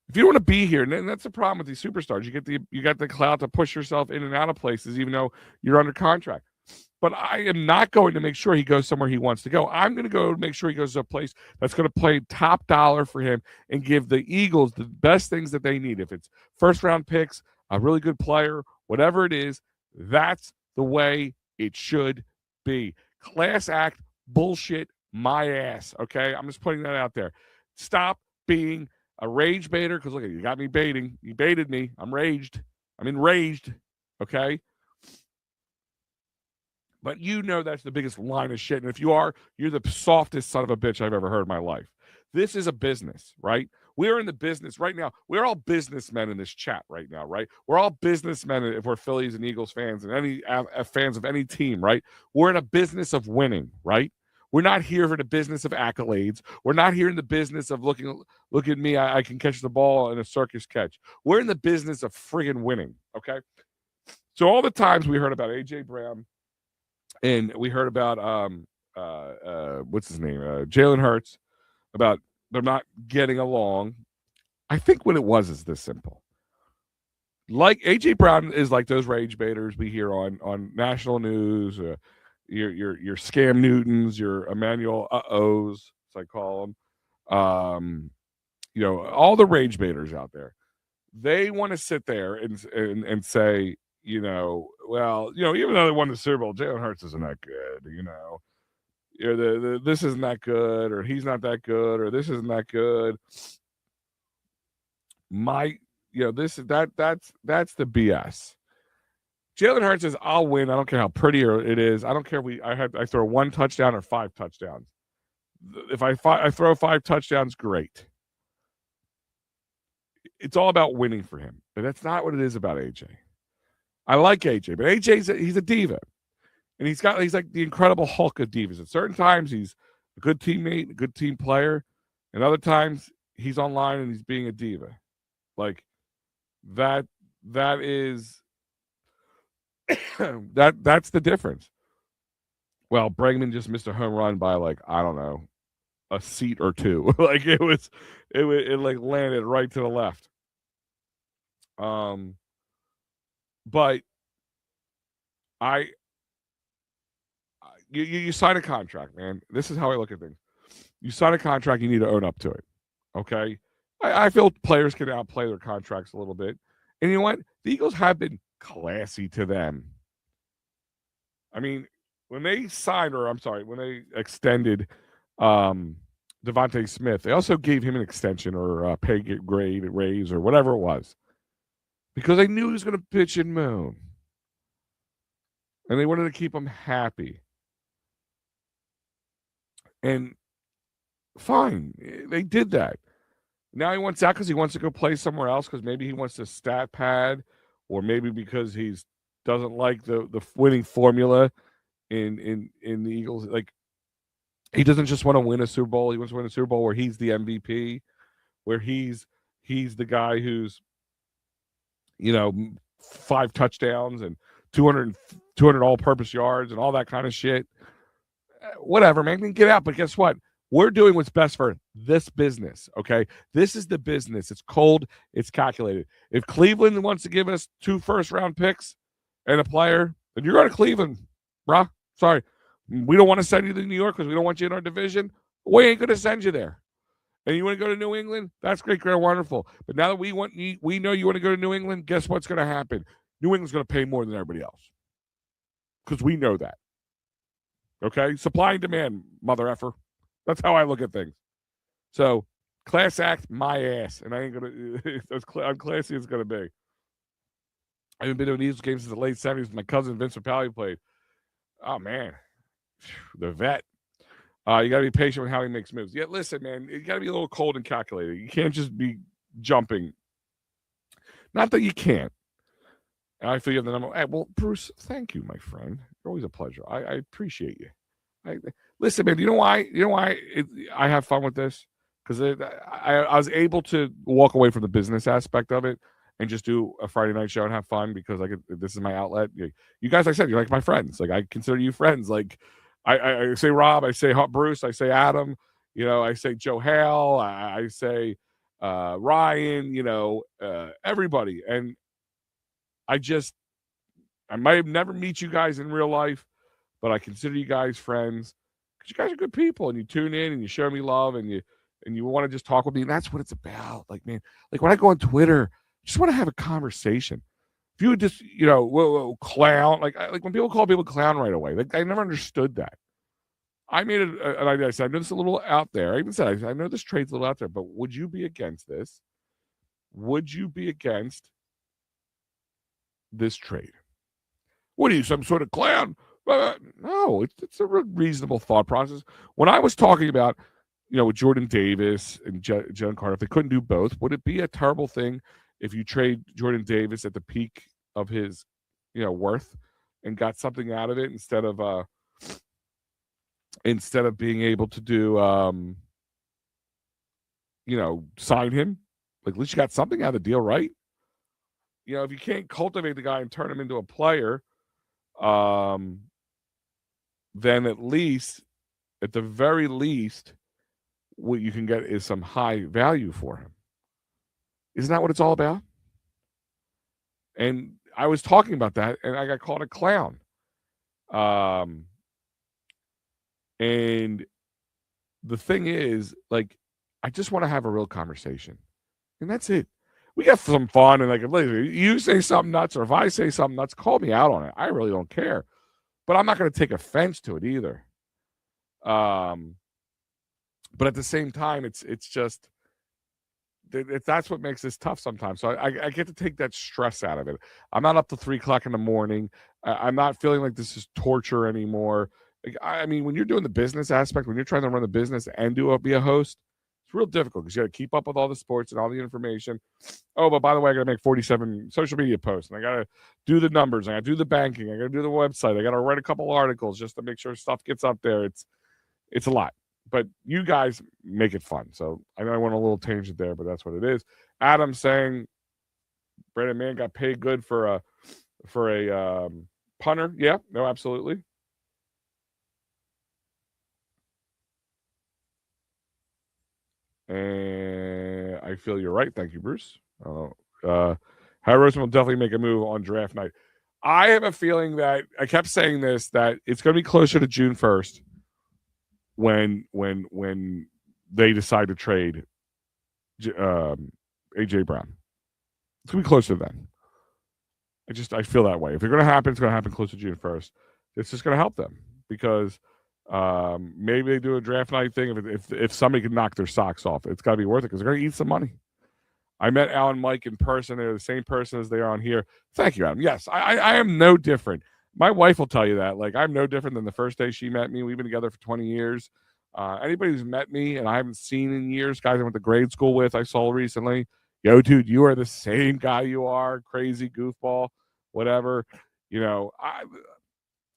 If you don't want to be here, and that's the problem with these superstars, you got the clout to push yourself in and out of places, even though you're under contract. But I am not going to make sure he goes somewhere he wants to go. I'm going to go make sure he goes to a place that's going to play top dollar for him and give the Eagles the best things that they need. If it's first round picks, a really good player, whatever it is, that's the way it should be. Class act bullshit my ass, okay? I'm just putting that out there. Stop being a rage baiter, because look, you got me baiting. You baited me. I'm raged. I'm enraged, okay? But you know that's the biggest line of shit. And if you are, you're the softest son of a bitch I've ever heard in my life. This is a business, right? We're in the business right now. We're all businessmen in this chat right now, right? We're all businessmen if we're Phillies and Eagles fans and any fans of any team, right? We're in a business of winning, right? We're not here for the business of accolades. We're not here in the business of look at me, I can catch the ball in a circus catch. We're in the business of friggin' winning, okay? So all the times we heard about A.J. Brown and we heard about what's his name, Jalen Hurts, about they're not getting along. I think what it was is this simple. Like A.J. Brown is like those rage baiters we hear on national news, your Scam Newtons, your Emmanuel Uh-ohs, as I call them. You know, all the rage baiters out there. They want to sit there and say, you know, well, you know, even though they won the Super Bowl, Jalen Hurts isn't that good, you know. This isn't that good, or he's not that good, or this isn't that good. That's the BS. Jalen Hurts says, I'll win. I don't care how pretty it is. I don't care if I throw 1 touchdown or 5 touchdowns. If I throw 5 touchdowns, great. It's all about winning for him, but that's not what it is about AJ. I like AJ, but he's a diva, and he's like the Incredible Hulk of divas. At certain times, he's a good teammate, a good team player, and other times he's online and he's being a diva. Like that is that's the difference. Well, Bregman just missed a home run by I don't know, a seat or two. Like it like landed right to the left. But you sign a contract, man. This is how I look at things. You sign a contract, you need to own up to it. Okay? I feel players can outplay their contracts a little bit. And you know what? The Eagles have been classy to them. I mean, when they extended Devontae Smith, they also gave him an extension or a pay grade raise or whatever it was. Because they knew he was going to pitch and moan. And they wanted to keep him happy. And fine, they did that. Now he wants out because he wants to go play somewhere else because maybe he wants to stat pad, or maybe because he doesn't like the winning formula in the Eagles. Like, he doesn't just want to win a Super Bowl. He wants to win a Super Bowl where he's the MVP, where he's the guy who's 5 touchdowns and 200 all-purpose yards and all that kind of shit. Whatever, man, can get out. But guess what? We're doing what's best for this business, okay? This is the business. It's cold. It's calculated. If Cleveland wants to give us 2 first-round picks and a player, then you're going to Cleveland, bruh. Sorry. We don't want to send you to New York because we don't want you in our division. We ain't going to send you there. And you want to go to New England? That's great, great, wonderful. But now that we know you want to go to New England, guess what's going to happen? New England's going to pay more than everybody else because we know that. Okay? Supply and demand, mother effer. That's how I look at things. So, class act, my ass. And I ain't going to, as unclassy as it's going to be. I haven't been to an Eagles game since the late 70s. My cousin Vince Rapali played. Oh, man. The vet. You got to be patient with how he makes moves. Yeah, listen, man, you got to be a little cold and calculated. You can't just be jumping. Not that you can't. I feel you have the number. Hey, well, Bruce, thank you, my friend. You're always a pleasure. I appreciate you. Listen, man, you know why? I have fun with this? Because I was able to walk away from the business aspect of it and just do a Friday night show and have fun because this is my outlet. You guys, like I said, you're like my friends. Like, I consider you friends. Like, I say Rob, I say Bruce, I say Adam, I say Joe Hale, I say Ryan, everybody. And I might never meet you guys in real life, but I consider you guys friends because you guys are good people and you tune in and you show me love and you want to just talk with me. And that's what it's about. Like, man, like when I go on Twitter, I just want to have a conversation. If you would just, whoa, clown, like when people call people clown right away, like I never understood that. I made an idea. I said, I know this is a little out there. I even said, I know this trade's a little out there, but would you be against this? Would you be against this trade? What are you, some sort of clown? No, it's a reasonable thought process. When I was talking about, with Jordan Davis and Jalen Carter, if they couldn't do both, would it be a terrible thing if you trade Jordan Davis at the peak of his, worth and got something out of it instead of being able to do, sign him? Like, at least you got something out of the deal, right? If you can't cultivate the guy and turn him into a player, then at the very least, what you can get is some high value for him. Isn't that what it's all about? And I was talking about that, and I got called a clown. And the thing is, like, I just want to have a real conversation. And that's it. We got some fun, and like, if you say something nuts, or if I say something nuts, call me out on it. I really don't care. But I'm not going to take offense to it either. But at the same time, it's just that's what makes this tough sometimes. So I get to take that stress out of it. I'm not up till 3:00 in the morning. I'm not feeling like this is torture anymore. Like, I mean, when you're doing the business aspect, when you're trying to run the business and be a host, it's real difficult because you got to keep up with all the sports and all the information. Oh, but by the way, I got to make 47 social media posts, and I got to do the numbers, I got to do the banking, I got to do the website, I got to write a couple articles just to make sure stuff gets up there. It's a lot. But you guys make it fun. So I know I went a little tangent there, but that's what it is. Adam saying Brandon Mann got paid good for a punter. Yeah, no, absolutely. And I feel you're right. Thank you, Bruce. Harry Roseman will definitely make a move on draft night. I have a feeling that I kept saying this, that it's going to be closer to June 1st. When they decide to trade A.J. Brown. It's going to be closer then. I feel that way. If it's going to happen, it's going to happen close to June 1st. It's just going to help them because maybe they do a draft night thing. If somebody can knock their socks off, it's got to be worth it because they're going to eat some money. I met Al and Mike in person. They're the same person as they are on here. Thank you, Adam. Yes, I am no different. My wife will tell you that. Like, I'm no different than the first day she met me. We've been together for 20 years. Anybody who's met me and I haven't seen in years, guys I went to grade school with, I saw recently, yo, dude, you are the same guy you are, crazy goofball, whatever.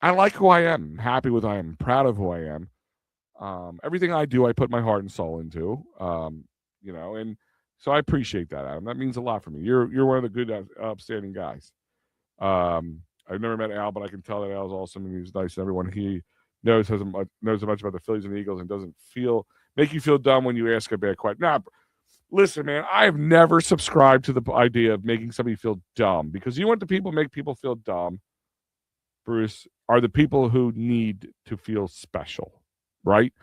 I like who I am. I'm happy with who I am. I'm proud of who I am. Everything I do, I put my heart and soul into, and So I appreciate that, Adam. That means a lot for me. You're one of the good, upstanding guys. I've never met Al, but I can tell that Al's awesome and he's nice. And everyone he knows knows as much about the Phillies and the Eagles and doesn't make you feel dumb when you ask a bad question. Nah, listen, man, I've never subscribed to the idea of making somebody feel dumb because you want the people make people feel dumb, Bruce, are the people who need to feel special, right?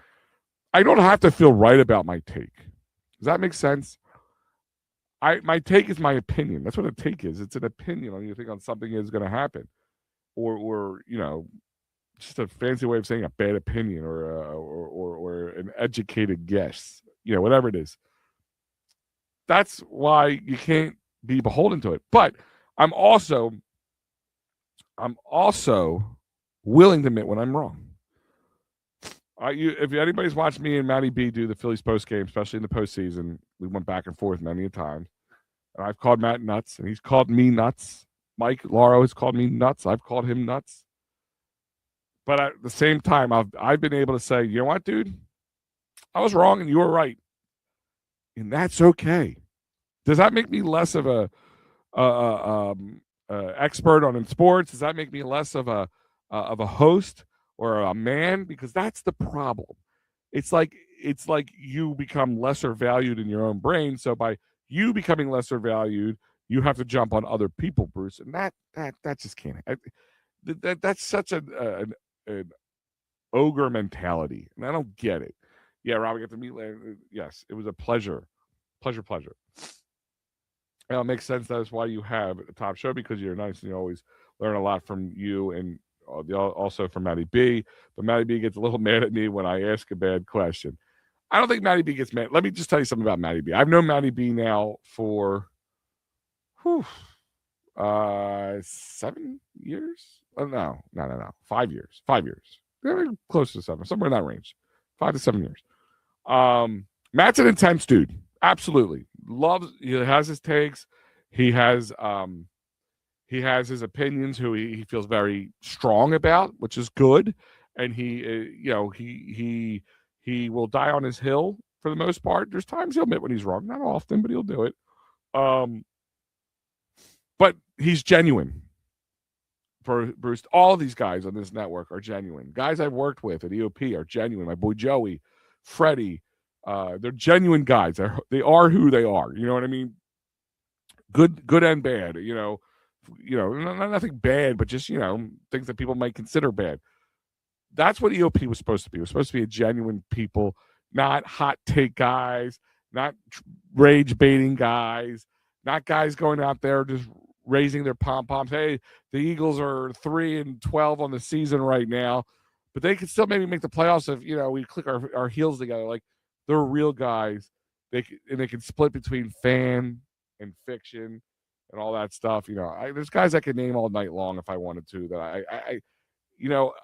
I don't have to feel right about my take. Does that make sense? My take is my opinion. That's what a take is. It's an opinion on you think on something is going to happen, or just a fancy way of saying a bad opinion or an educated guess. Whatever it is. That's why you can't be beholden to it. But I'm also willing to admit when I'm wrong. If anybody's watched me and Matty B do the Phillies post game, especially in the postseason, we went back and forth many a time. And I've called Matt nuts, and he's called me nuts. Mike Lauro has called me nuts. I've called him nuts. But at the same time, I've been able to say, you know what, dude? I was wrong and you were right. And that's okay. Does that make me less of a expert on sports? Does that make me less of a host or a man? Because that's the problem. It's like you become lesser valued in your own brain. So by you becoming lesser valued, you have to jump on other people, Bruce, and that just can't. That's such an ogre mentality, and I don't get it. Yeah, Rob, we got to meet later. Yes, it was a pleasure. It makes sense. That's why you have a top show, because you're nice and you always learn a lot from you and also from Matty B. But Matty B gets a little mad at me when I ask a bad question. I don't think Matty B gets mad. Let me just tell you something about Matty B. I've known Matty B now for 7 years. Oh, no. 5 years. 5 years. Close to 7, somewhere in that range. 5 to 7 years. Matt's an intense dude. Absolutely. He has his takes. He has his opinions who he feels very strong about, which is good. And he will die on his hill for the most part. There's times he'll admit when he's wrong. Not often, but he'll do it. But he's genuine. For Bruce, all of these guys on this network are genuine. Guys I've worked with at EOP are genuine. My boy Joey, Freddie, they're genuine guys. They are who they are. You know what I mean? Good and bad. Nothing bad, but just things that people might consider bad. That's what EOP was supposed to be. It was supposed to be a genuine people, not hot take guys, not rage baiting guys, not guys going out there just raising their pom-poms. Hey, the Eagles are 3-12 on the season right now, but they can still maybe make the playoffs if we click our heels together. Like, they're real guys. They can split between fan and fiction and all that stuff. There's guys I could name all night long if I wanted to. That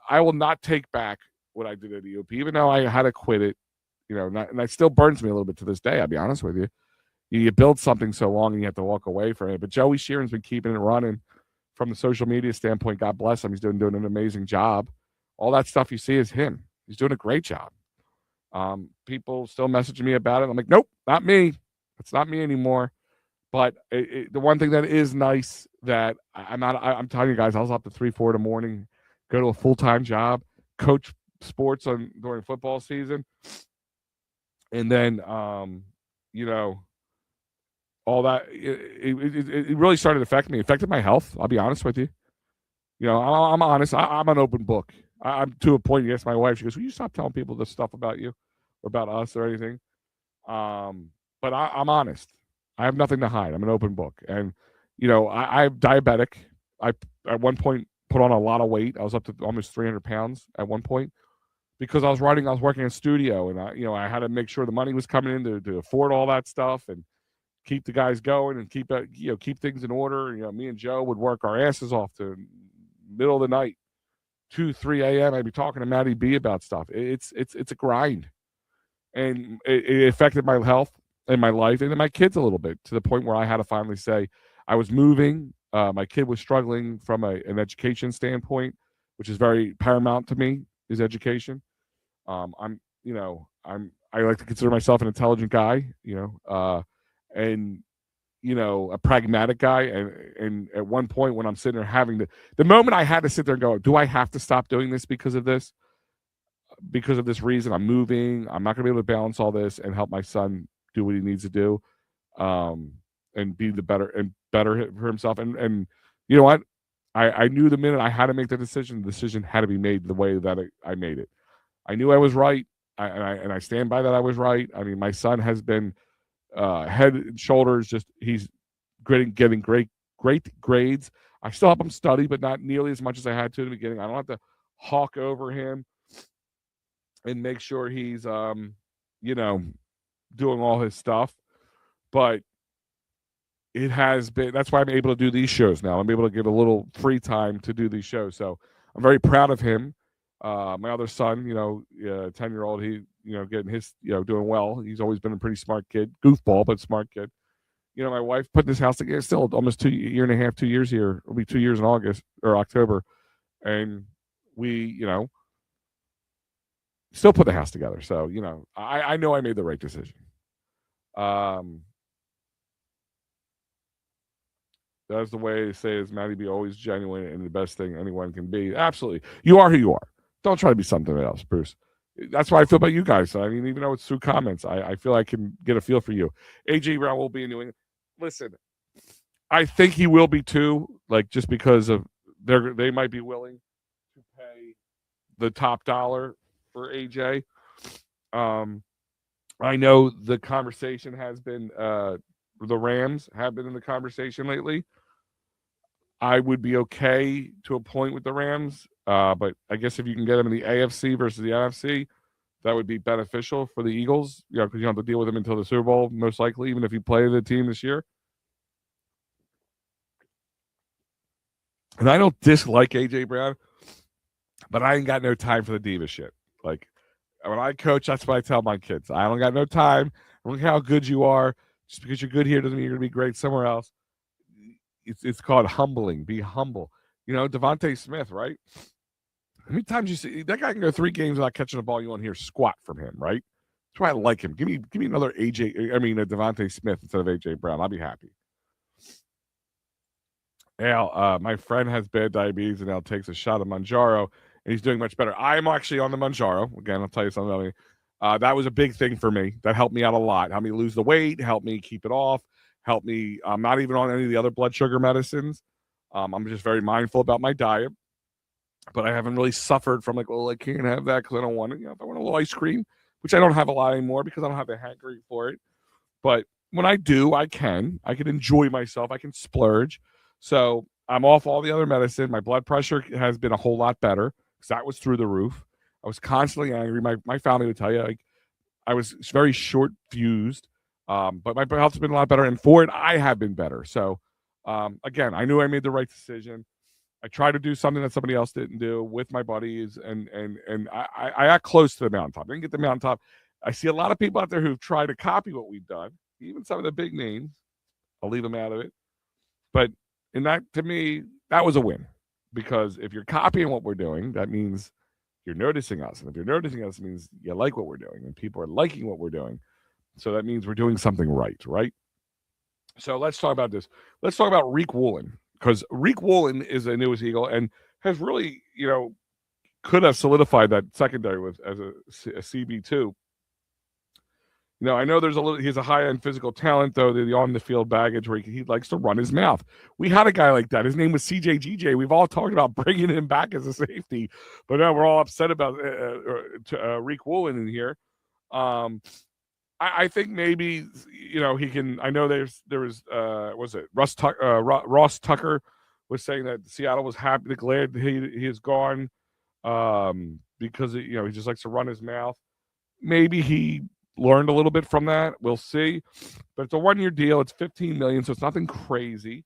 I will not take back what I did at EOP, even though I had to quit it. And that still burns me a little bit to this day. I'll be honest with you. You build something so long and you have to walk away from it. But Joey Sheeran's been keeping it running from the social media standpoint. God bless him. He's doing an amazing job. All that stuff you see is him. He's doing a great job. People still messaging me about it. I'm like, nope, not me. It's not me anymore. But the one thing that is nice that I'm telling you guys, I was up to 3-4 in the morning, go to a full-time job, coach sports during football season. And then, all that, it really started affecting me. It affected my health. I'll be honest with you. I'm honest. I'm an open book. I'm to a point. You ask my wife, she goes, "Will you stop telling people this stuff about you or about us or anything?" But I'm honest. I have nothing to hide. I'm an open book. And, I'm diabetic. I, at one point, put on a lot of weight. I was up to almost 300 pounds at one point because I was working in a studio, and I had to make sure the money was coming in to afford all that stuff and keep the guys going and keep things in order. Me and Joe would work our asses off to middle of the night, 2-3 a.m. I'd be talking to Matty B about stuff. It's a grind, and it affected my health and my life and my kids a little bit, to the point where I had to finally say I was moving. My kid was struggling from an education standpoint, which is very paramount to me, is education. I like to consider myself an intelligent guy, and a pragmatic guy. And at one point when I'm sitting there having the moment I had to sit there and go, do I have to stop doing this because of this? Because of this reason, I'm moving. I'm not going to be able to balance all this and help my son do what he needs to do, and be the better for himself. And you know what? I knew the minute I had to make the decision had to be made the way that I made it. I knew I was right, and I stand by that. I was right. I mean, my son has been head and shoulders. Just he's getting great grades. I still help him study, but not nearly as much as I had to in the beginning. I don't have to hawk over him and make sure he's doing all his stuff. But it has been, that's why I'm able to do these shows now. I'm able to get a little free time to do these shows. So I'm very proud of him. My other son, 10-year-old, he, getting his, doing well. He's always been a pretty smart kid, goofball, but smart kid. My wife put this house together, still almost 2 years here. It'll be 2 years in August or October. And we, still put the house together. So, I know I made the right decision. That's the way to say is Maddie, be always genuine and the best thing anyone can be. Absolutely. You are who you are. Don't try to be something else, Bruce. That's why I feel about you guys. I mean, even though it's through comments, I feel I can get a feel for you. AJ Brown will be in New England. Listen, I think he will be too, like just because of they might be willing to pay the top dollar for AJ. I know the conversation has been the Rams have been in the conversation lately. I would be okay to a point with the Rams, but I guess if you can get them in the AFC versus the NFC, that would be beneficial for the Eagles, because you don't have to deal with them until the Super Bowl, most likely, even if you play the team this year. And I don't dislike AJ Brown, but I ain't got no time for the diva shit. Like, when I coach, that's what I tell my kids. I don't got no time. Look how good you are. Just because you're good here doesn't mean you're going to be great somewhere else. It's called humbling. Be humble. Devontae Smith, right? How many times you see that guy can go 3 games without catching a ball? You want to hear squat from him, right? That's why I like him. Give me another a Devontae Smith instead of AJ Brown. I'll be happy. Al, my friend has bad diabetes and now takes a shot of Manjaro, and he's doing much better. I'm actually on the Manjaro. Again, I'll tell you something. That was a big thing for me. That helped me out a lot. Helped me lose the weight. Helped me keep it off. Helped me. I'm not even on any of the other blood sugar medicines. I'm just very mindful about my diet. But I haven't really suffered from like, I can't have that because I don't want it. If I want a little ice cream, which I don't have a lot anymore because I don't have the hankering for it. But when I do, I can enjoy myself. I can splurge. So I'm off all the other medicine. My blood pressure has been a whole lot better because that was through the roof. I was constantly angry. My family would tell you, like, I was very short fused, but my health's been a lot better. And for it, I have been better. So, again, I knew I made the right decision. I tried to do something that somebody else didn't do with my buddies, and I got close to the mountaintop. I didn't get the mountaintop. I see a lot of people out there who've tried to copy what we've done, even some of the big names. I'll leave them out of it. But in that, to me, that was a win. Because if you're copying what we're doing, that means you're noticing us. And if you're noticing us, it means you like what we're doing. And people are liking what we're doing. So that means we're doing something right? So let's talk about this. Let's talk about Riq Woolen. Because Riq Woolen is a newest Eagle and has really, could have solidified that secondary as a CB2. I know he's a high-end physical talent, though, the on-the-field baggage where he likes to run his mouth. We had a guy like that. His name was CJGJ. We've all talked about bringing him back as a safety, but now we're all upset about Riq Woolen in here. I think maybe, he can. I know there was Ross Tucker was saying that Seattle was happy, glad he is gone because, he just likes to run his mouth. Maybe he learned a little bit from that. We'll see. But it's a 1-year deal. It's $15 million, so it's nothing crazy.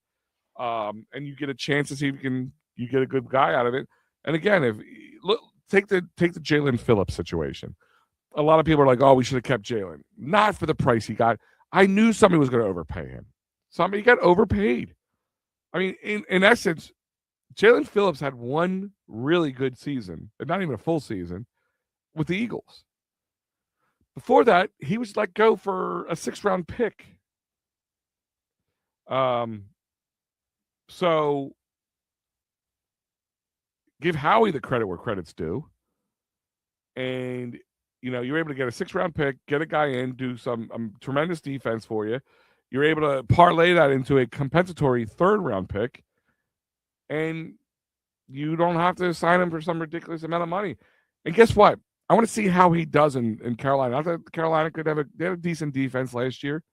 And you get a chance to see if you get a good guy out of it. And again, take the Jalen Phillips situation. A lot of people are like, "Oh, we should have kept Jalen." Not for the price he got. I knew somebody was going to overpay him. Somebody got overpaid. I mean, in essence, Jalen Phillips had one really good season, and not even a full season, with the Eagles. Before that, he was let go for a 6th-round pick So give Howie the credit where credit's due. And, you're able to get a 6-round pick, get a guy in, do some tremendous defense for you. You're able to parlay that into a compensatory 3rd-round pick. And you don't have to sign him for some ridiculous amount of money. And guess what? I want to see how he does in Carolina. I thought Carolina they had a decent defense last year.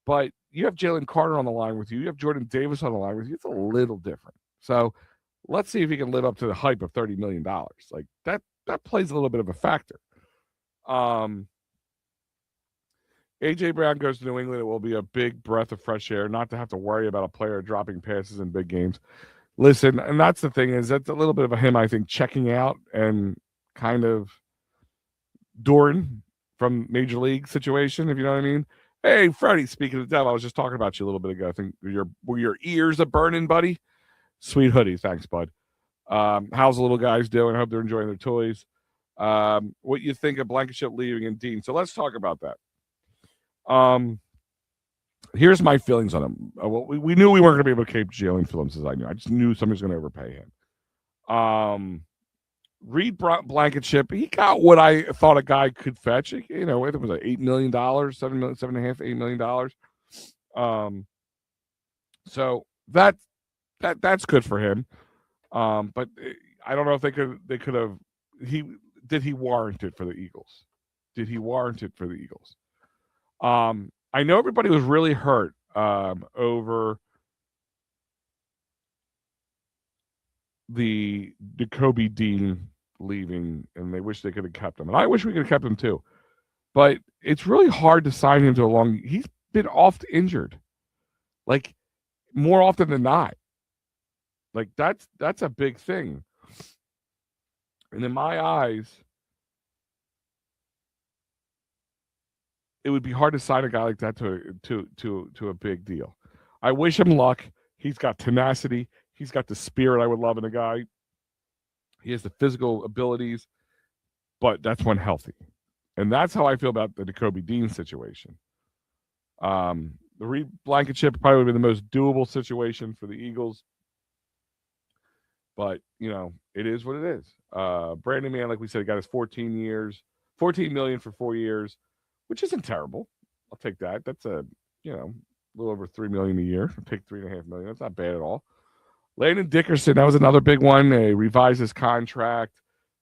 But you have Jalen Carter on the line with you. You have Jordan Davis on the line with you. It's a little different. So let's see if he can live up to the hype of $30 million. Like that plays a little bit of a factor. A.J. Brown goes to New England. It will be a big breath of fresh air, not to have to worry about a player dropping passes in big games. Listen, and that's the thing, is that's a little bit of him, I think, checking out and kind of Doran from Major League situation, if you know what I mean. Hey, Freddie, speaking of the devil, I was just talking about you a little bit ago. I think were your ears a burning, buddy? Sweet hoodie. Thanks, bud. How's the little guys doing? I hope they're enjoying their toys. What you think of Blankenship leaving and Dean? So let's talk about that. Here's my feelings on him. We knew we weren't going to be able to keep Jalen Phillips, as I knew. I just knew somebody's going to overpay him. Reed Blankenship, he got what I thought a guy could fetch. It was like $8 million, $7.5 million, $8 million. So that's good for him. But I don't know if they could have. Did he warrant it for the Eagles? I know everybody was really hurt over the Jacoby Dean leaving, and they wish they could have kept him. And I wish we could have kept him too. But it's really hard to sign him to a long. He's been oft injured, like more often than not. Like that's a big thing. And in my eyes, it would be hard to sign a guy like that to a big deal. I wish him luck. He's got tenacity. He's got the spirit I would love in a guy. He has the physical abilities, but that's when healthy. And that's how I feel about the Jacoby Dean situation. The Reed Blankenship probably would be the most doable situation for the Eagles. But, it is what it is. Brandon Mann, like we said, got his 14 million for 4 years, which isn't terrible. I'll take that. That's a little over $3 million a year. I'll take $3.5 million. That's not bad at all. Landon Dickerson, that was another big one. They revised his contract,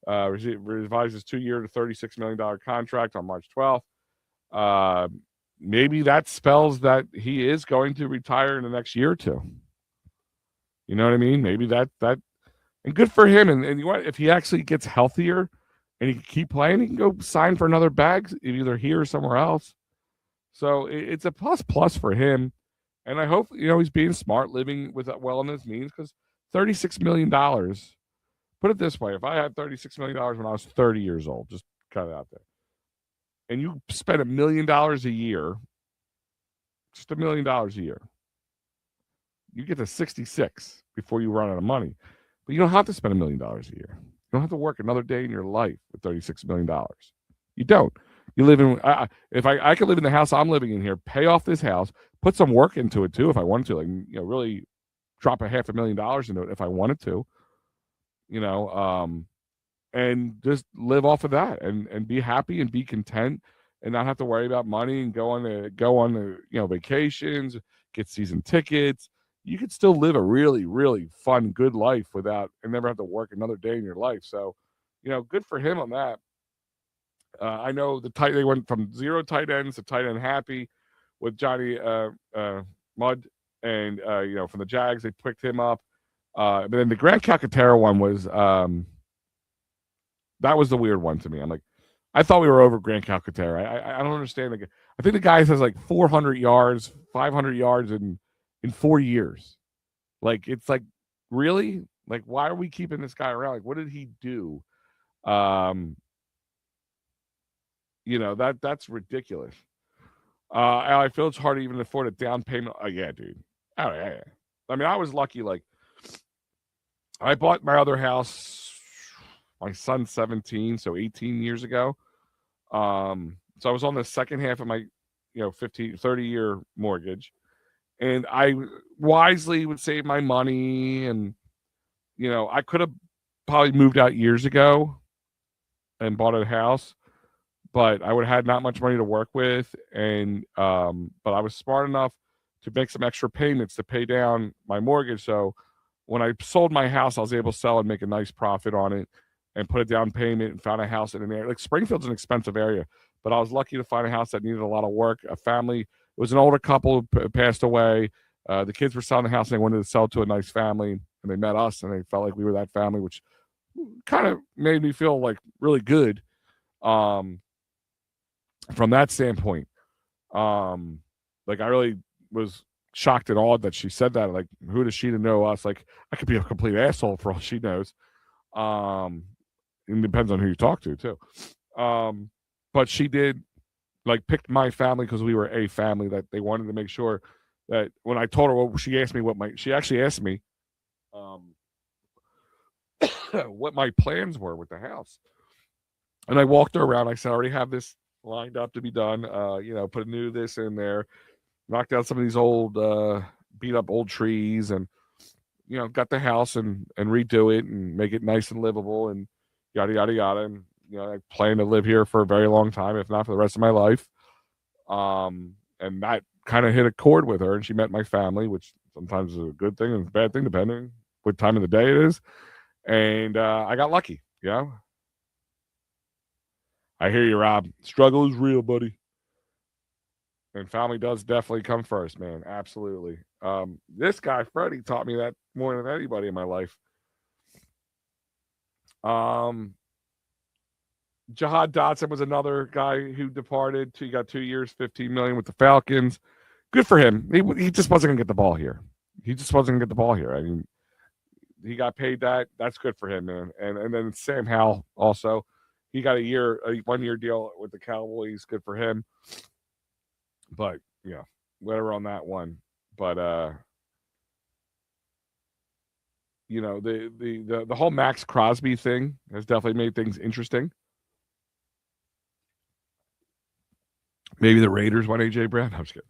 revised his 2-year to $36 million contract on March 12th. Maybe that spells that he is going to retire in the next year or two. You know what I mean? Maybe that and good for him. And you know what? If he actually gets healthier and he can keep playing, he can go sign for another bag, either here or somewhere else. So it's a plus for him. And I hope, he's being smart, living well in his means, because $36 million, put it this way, if I had $36 million when I was 30 years old, just cut it out there, and you spend $1 million a year, just $1 million a year, you get to 66 before you run out of money. But you don't have to spend $1 million a year. You don't have to work another day in your life with $36 million. You don't. You live in, if I could live in the house I'm living in here, pay off this house, put some work into it too if I wanted to, like, really drop $500,000 into it if I wanted to, and just live off of that and be happy and be content and not have to worry about money and go on the vacations, get season tickets. You could still live a really, really fun, good life and never have to work another day in your life. So, good for him on that. I know they went from 0 tight ends to tight end happy with Johnny Mudd, and from the Jags they picked him up. But then the Grant Calcaterra one was that was the weird one to me. I'm like, I thought we were over Grant Calcaterra. I don't understand. I think the guy has like 400 yards, 500 yards in 4 years. Like, it's like, really? Like, why are we keeping this guy around? Like, what did he do? That's ridiculous. I feel it's hard to even afford a down payment. Oh, yeah, dude. Oh, yeah. I mean, I was lucky. Like, I bought my other house, my son's 17, so 18 years ago. So I was on the second half of my, 30-year mortgage. And I wisely would save my money, and I could have probably moved out years ago and bought a house, but I would have had not much money to work with, and but I was smart enough to make some extra payments to pay down my mortgage. So when I sold my house, I was able to sell and make a nice profit on it, and put a down payment, and found a house in an area like Springfield's an expensive area, but I was lucky to find a house that needed a lot of work. A family, it was an older couple who passed away. The kids were selling the house, and they wanted to sell to a nice family, and they met us, and they felt like we were that family, which kind of made me feel like really good. From that standpoint, like I really was shocked and awed that she said that. Like, who does she to know us? Like, I could be a complete asshole for all she knows. It depends on who you talk to too. But she did, like, picked my family because we were a family, that they wanted to make sure that when I told her, well, she asked me she actually asked me what my plans were with the house. And I walked her around. I said, I already have this lined up to be done. Put a new this in there, knock down some of these old beat up old trees, and got the house and redo it and make it nice and livable, and yada yada yada. And I plan to live here for a very long time, if not for the rest of my life. And that kind of hit a chord with her, and she met my family, which sometimes is a good thing and a bad thing depending what time of the day it is. And I got lucky. I hear you, Rob. Struggle is real, buddy. And family does definitely come first, man. Absolutely. This guy, Freddie, taught me that more than anybody in my life. Jahad Dotson was another guy who departed. He got 2 years, $15 million with the Falcons. Good for him. He just wasn't going to get the ball here. I mean, he got paid that. That's good for him, man. And then Sam Howell also. He got a 1 year deal with the Cowboys. Good for him. But whatever on that one. But the whole Max Crosby thing has definitely made things interesting. Maybe the Raiders want AJ Brown. I'm just kidding.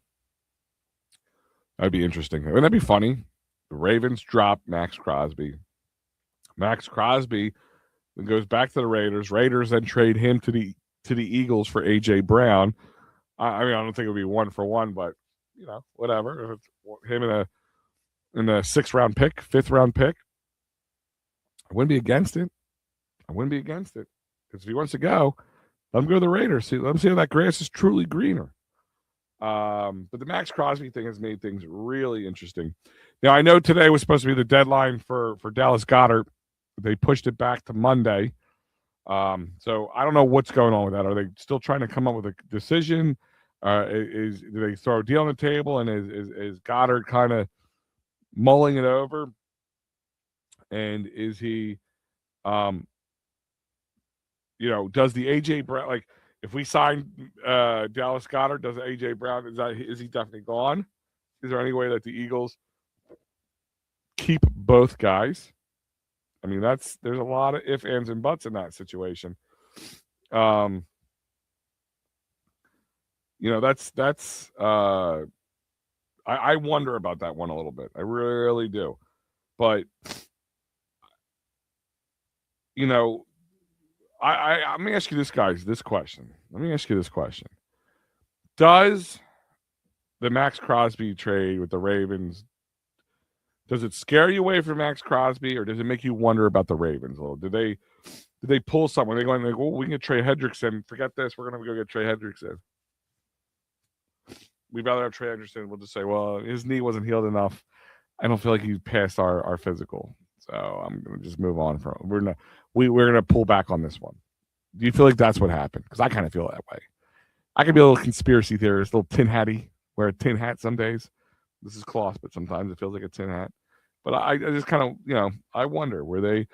That'd be interesting. Wouldn't that be funny? The Ravens drop Max Crosby. Max Crosby then goes back to the Raiders. Raiders then trade him to the Eagles for AJ Brown. I mean, I don't think it would be 1-for-1, but whatever. If it's him in a 6th round pick, 5th round pick, I wouldn't be against it. Because if he wants to go, let him go to the Raiders. Let him see how that grass is truly greener. But the Max Crosby thing has made things really interesting. Now, I know today was supposed to be the deadline for Dallas Goedert. They pushed it back to Monday. So I don't know what's going on with that. Are they still trying to come up with a decision? Do they throw a deal on the table, and is Goddard kind of mulling it over? And is he, does the AJ Brown, like, if we sign Dallas Goedert, does AJ Brown, is he definitely gone? Is there any way that the Eagles keep both guys? I mean, there's a lot of ifs, ands, and buts in that situation. I wonder about that one a little bit. I really do. But let me ask you this question. Does the Max Crosby trade with the Ravens, does it scare you away from Max Crosby, or does it make you wonder about the Ravens a little? Did they pull someone? Are they going like, well, we can get Trey Hendrickson. Forget this. We're going to go get Trey Hendrickson. We'd rather have Trey Hendrickson. We'll just say, well, his knee wasn't healed enough. I don't feel like he passed our physical. So I'm going to just move on from it. We're going to pull back on this one. Do you feel like that's what happened? Because I kind of feel that way. I can be a little conspiracy theorist, a little tin hatty. Wear a tin hat some days. This is cloth, but sometimes it feels like a tin hat. But I just kind of, I wonder, were they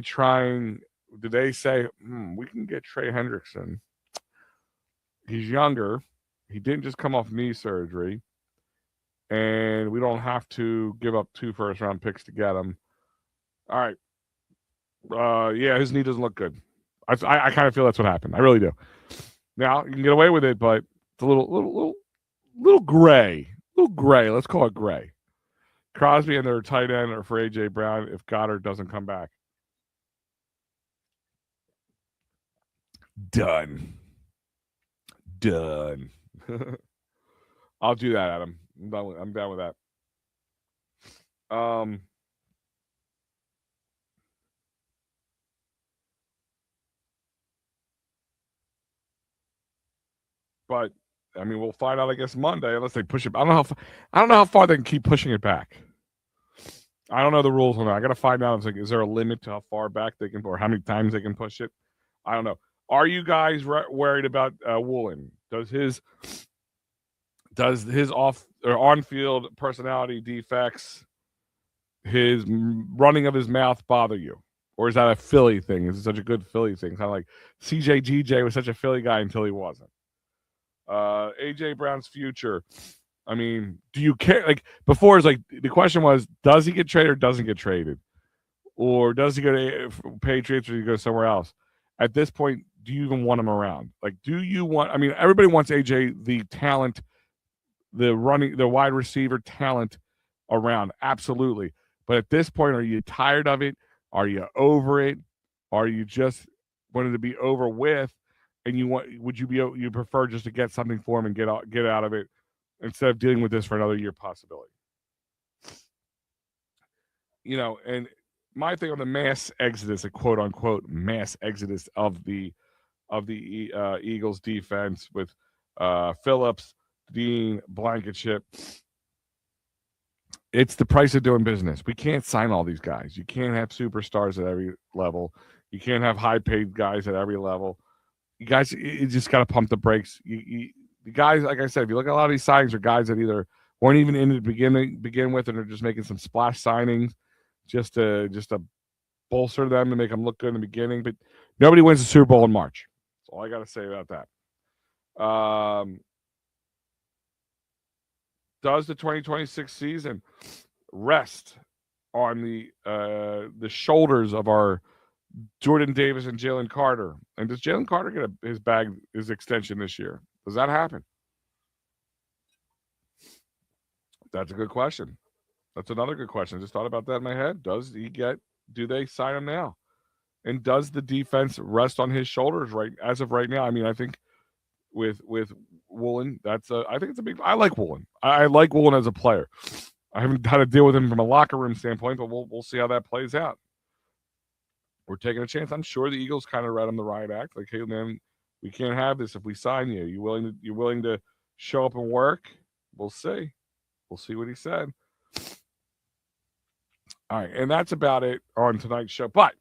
trying, did they say, we can get Trey Hendrickson. He's younger. He didn't just come off knee surgery. And we don't have to give up 2 first-round picks to get him. All right. His knee doesn't look good. I kind of feel that's what happened. I really do. Now, you can get away with it, but it's a little gray. Ooh, Gray. Let's call it Gray. Crosby and their tight end or for A.J. Brown if Goddard doesn't come back. Done. I'll do that, Adam. I'm done with that. But I mean, we'll find out. I guess Monday, unless they push it. I don't know how far they can keep pushing it back. I don't know the rules on that. I got to find out. It's like, is there a limit to how far back they can, or how many times they can push it? I don't know. Are you guys worried about Woolen? Does his off or on field personality defects, his running of his mouth bother you? Or is that a Philly thing? Is it such a good Philly thing? Kind of like CJ was such a Philly guy until he wasn't. AJ Brown's future. I mean, do you care? Like before, it's like the question was, does he get traded or doesn't get traded? Or does he go to Patriots or does he go somewhere else? At this point, do you even want him around? Like, do you want, I mean, everybody wants AJ, the talent, the wide receiver talent around. Absolutely. But at this point, are you tired of it? Are you over it? Are you just wanted to be over with? And you prefer just to get something for him and get out of it instead of dealing with this for another year possibility? You know, and my thing on the mass exodus, a quote unquote mass exodus of the Eagles defense with Phillips, Dean, Blankenship. It's the price of doing business. We can't sign all these guys. You can't have superstars at every level. You can't have high paid guys at every level. You guys, you just got to pump the brakes. The guys, like I said, if you look at a lot of these signings, are guys that either weren't even in the begin with, and are just making some splash signings just to bolster them to make them look good in the beginning. But nobody wins the Super Bowl in March. That's all I got to say about that. Does the 2026 season rest on the shoulders of our Jordan Davis and Jalen Carter? And does Jalen Carter get his extension this year? Does that happen? That's a good question. That's another good question. I just thought about that in my head. Do they sign him now? And does the defense rest on his shoulders as of right now? I mean, I think with Woolen, I think it's a big. I like Woolen. I like Woolen as a player. I haven't had to deal with him from a locker room standpoint, but we'll see how that plays out. We're taking a chance. I'm sure the Eagles kind of read him the riot act. Like, hey man, we can't have this if we sign you. You're willing to show up and work? We'll see. We'll see what he said. All right, and that's about it on tonight's show. But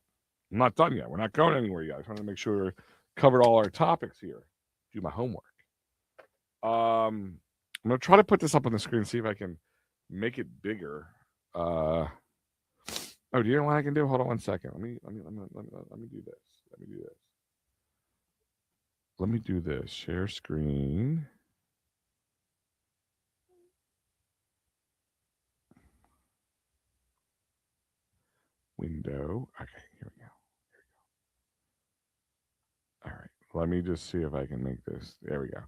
I'm not done yet. We're not going anywhere yet. I just want to make sure we covered all our topics here. Do my homework. I'm gonna try to put this up on the screen, see if I can make it bigger. Oh, do you know what I can do? Hold on one second. Let me do this. Let me do this. Share screen. Window. Okay, here we go. All right. Let me just see if I can make this. There we go.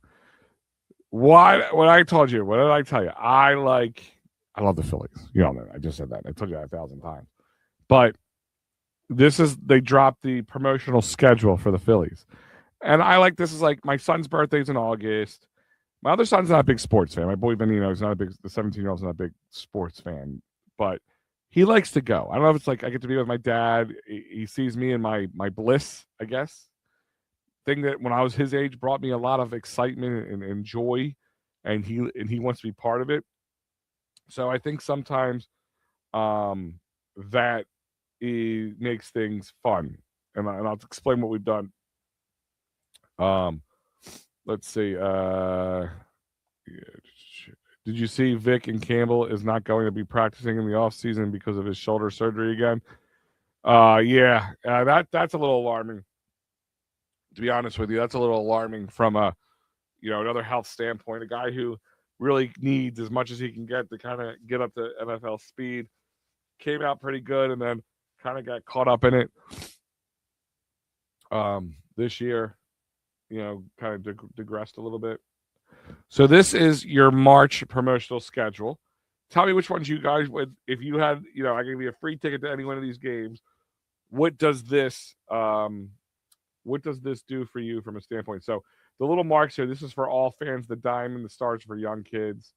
What I told you? What did I tell you? I love the Phillies. You all know that. I just said that. I told you that 1,000 times. But they dropped the promotional schedule for the Phillies. And this is like my son's birthday's in August. My other son's not a big sports fan. My boy Benino is not the 17-year-old's not a big sports fan, but he likes to go. I don't know if it's like I get to be with my dad. He sees me in my bliss, I guess. Thing that when I was his age brought me a lot of excitement and joy, and he wants to be part of it. So I think sometimes that makes things fun, and I'll explain what we've done. Let's see. Did you see Vic and Campbell is not going to be practicing in the off season because of his shoulder surgery again? Yeah, that's a little alarming. To be honest with you, that's a little alarming from another health standpoint. A guy who really needs as much as he can get to kind of get up to NFL speed. Came out pretty good and then kind of got caught up in it this year. Kind of digressed a little bit. So this is your March promotional schedule. Tell me which ones you guys would, if you had, I give you a free ticket to any one of these games. What does this do for you from a standpoint? So the little marks here, this is for all fans. The diamond, the stars for young kids.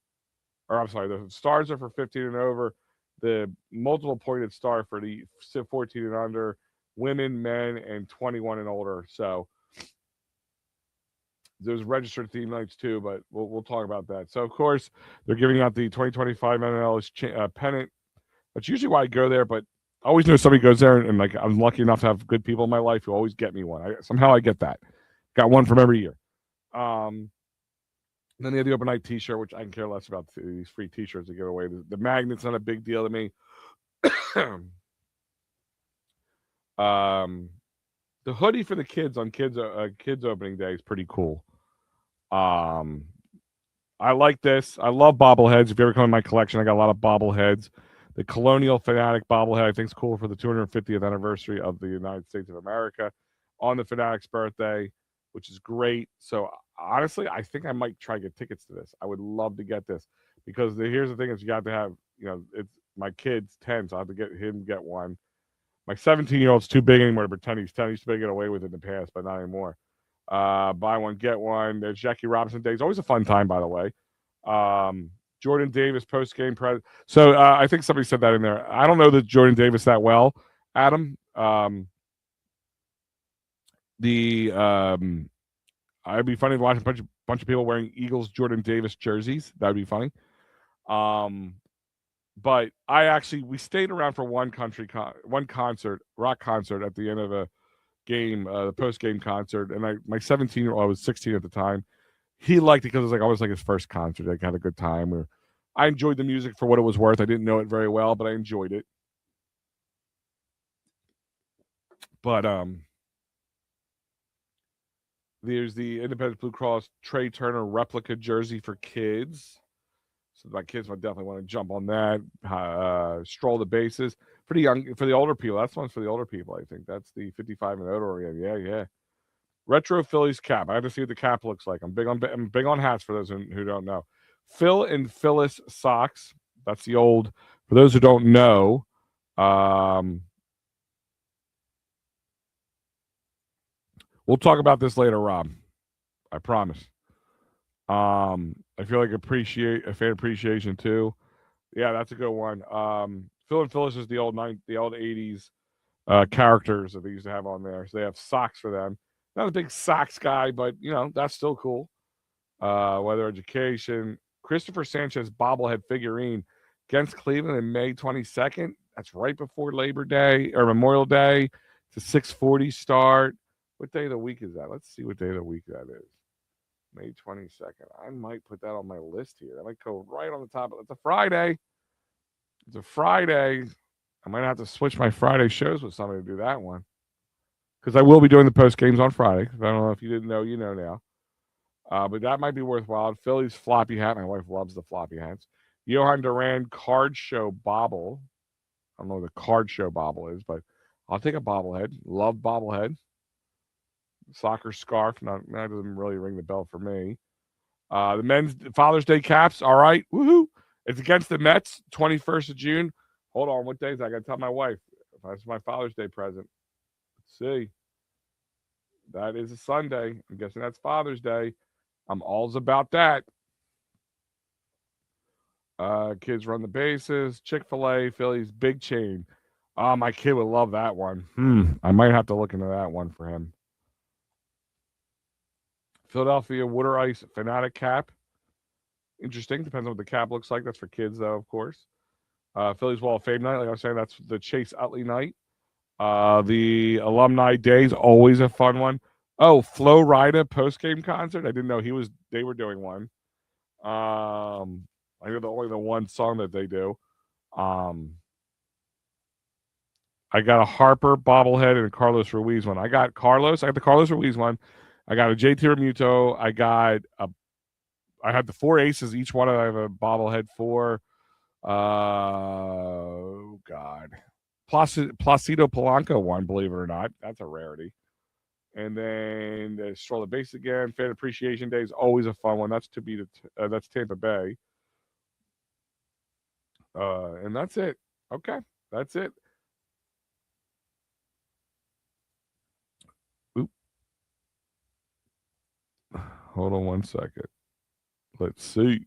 Or I'm sorry, the stars are for 15 and over. The multiple pointed star for the 14 and under, women, men, and 21 and older. So there's registered theme nights too, but we'll talk about that. So of course they're giving out the 2025 NL pennant. That's usually why I go there, but I always know somebody goes there, and like I'm lucky enough to have good people in my life who always get me one. Somehow I get that. Got one from every year. Then they have the open night T-shirt, which I can care less about these free T-shirts to give away. The magnet's not a big deal to me. The hoodie for the kids on kids opening day is pretty cool. I like this. I love bobbleheads. If you ever come in my collection, I got a lot of bobbleheads. The Colonial Fanatic bobblehead I think is cool for the 250th anniversary of the United States of America on the Fanatic's birthday, which is great. So honestly, I think I might try to get tickets to this. I would love to get this because here's the thing: is you got to have, it's my kid's 10, so I have to get him to get one. My 17-year-old's too big anymore to pretend he's 10. He used to get away with it in the past, but not anymore. Buy one, get one. There's Jackie Robinson Day. It's always a fun time, by the way. Jordan Davis post-game press. So I think somebody said that in there. I don't know the Jordan Davis that well, Adam. It'd be funny to watch a bunch of people wearing Eagles Jordan Davis jerseys. That'd be funny. But we stayed around for one concert, rock concert at the end of a game, the post-game concert, and my 17-year-old, I was 16 at the time. He liked it because it was like always like his first concert. I had a good time. I enjoyed the music for what it was worth. I didn't know it very well, but I enjoyed it. But there's the Independence Blue Cross Trey Turner replica jersey for kids. So my kids would definitely want to jump on that. Stroll the bases for the older people. That's one's for the older people. I think that's the 55 and older. Yeah. Retro Phillies cap. I have to see what the cap looks like. I'm big on hats for those who don't know. Phil and Phyllis socks. That's the old. For those who don't know, we'll talk about this later, Rob. I promise. I feel like a fan appreciation too. Yeah, that's a good one. Phil and Phyllis is the old 80s characters that they used to have on there. So they have socks for them. Not a big socks guy, but that's still cool. Weather Education. Christopher Sanchez bobblehead figurine against Cleveland in May 22nd. That's right before Labor Day or Memorial Day. It's a 6:40 start. What day of the week is that? Let's see what day of the week that is. May 22nd. I might put that on my list here. That might go right on the top. It's a Friday. I might have to switch my Friday shows with somebody to do that one. Because I will be doing the post games on Friday. I don't know if you didn't know, you know now. But that might be worthwhile. Philly's floppy hat. My wife loves the floppy hats. Johan Duran card show bobble. I don't know what the card show bobble is, but I'll take a bobblehead. Love bobblehead. Soccer scarf. That doesn't really ring the bell for me. The men's Father's Day caps. All right. Woohoo. It's against the Mets, 21st of June. Hold on. What day is that? I got to tell my wife. That's my Father's Day present. Let's see. That is a Sunday. I'm guessing that's Father's Day. I'm all's about that. Kids run the bases. Chick-fil-A, Phillies, big chain. My kid would love that one. I might have to look into that one for him. Philadelphia Water Ice Fanatic cap. Interesting. Depends on what the cap looks like. That's for kids, though, of course. Phillies Wall of Fame night. Like I was saying, that's the Chase Utley night. The Alumni Day is always a fun one. Oh, Flo Rida post-game concert. I didn't know they were doing one. I know only the one song that they do. I got a Harper bobblehead and a Carlos Ruiz one. I got the Carlos Ruiz one. I got a JT Realmuto. I had the four aces. Each one I have a bobblehead for. God. Placido Polanco one, believe it or not. That's a rarity. And then stroll the base again. Fan Appreciation Day is always a fun one. That's that's Tampa Bay. And that's it. Okay, that's it. Oop. Hold on one second. Let's see.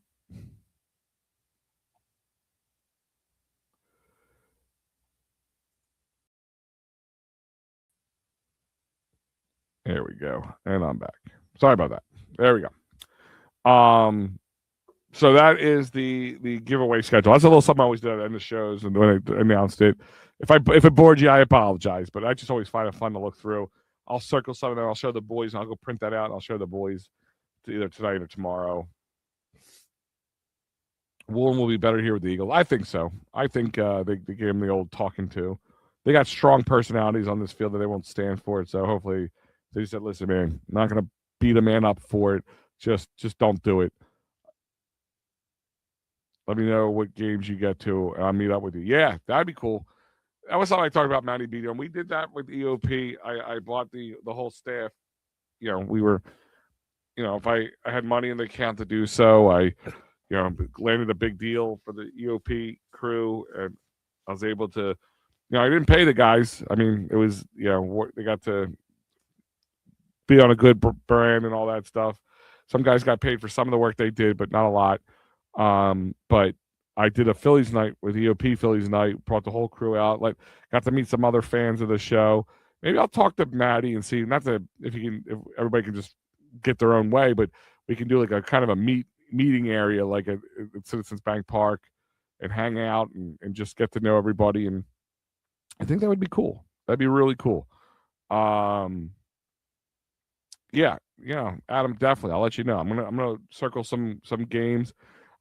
There we go. And I'm back. Sorry about that. There we go. So that is the giveaway schedule. That's a little something I always do at the end of shows, and when I announced it. If it bored you, I apologize, but I just always find it fun to look through. I'll circle some of them. I'll show the boys, and I'll go print that out, and I'll show the boys either tonight or tomorrow. Woolen will be better here with the Eagle. I think so. I think they gave him the old talking to. They got strong personalities on this field that they won't stand for it. So hopefully they said, listen, man, I'm not going to beat a man up for it. Just don't do it. Let me know what games you get to, and I'll meet up with you. Yeah, that'd be cool. That was something I talked about Matty B. And we did that with EOP. I bought the whole staff. We were, if I had money in the account to do so, I landed a big deal for the EOP crew, and I was able to, I didn't pay the guys. I mean, it was, they got to be on a good brand and all that stuff. Some guys got paid for some of the work they did, but not a lot. But I did a Phillies night with EOP Phillies night, brought the whole crew out, got to meet some other fans of the show. Maybe I'll talk to Maddie and see, if everybody can just get their own way, but we can do like a kind of a meeting area, like at Citizens Bank Park, and hang out and just get to know everybody. And I think that would be cool. That'd be really cool. Yeah, Adam, definitely. I'll let you know. I'm gonna circle some games.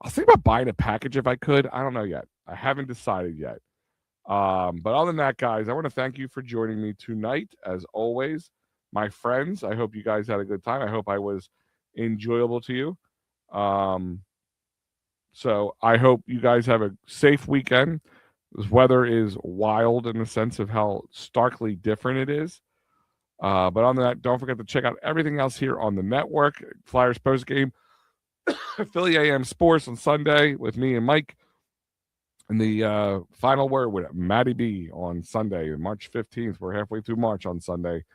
I'll think about buying a package if I could. I don't know yet. I haven't decided yet. But other than that, guys, I want to thank you for joining me tonight, as always. My friends, I hope you guys had a good time. I hope I was enjoyable to you. So I hope you guys have a safe weekend. This weather is wild in the sense of how starkly different it is. But on that, don't forget to check out everything else here on the network. Flyers postgame, Philly AM Sports on Sunday with me and Mike. And the final word with Matty B on Sunday, March 15th. We're halfway through March on Sunday.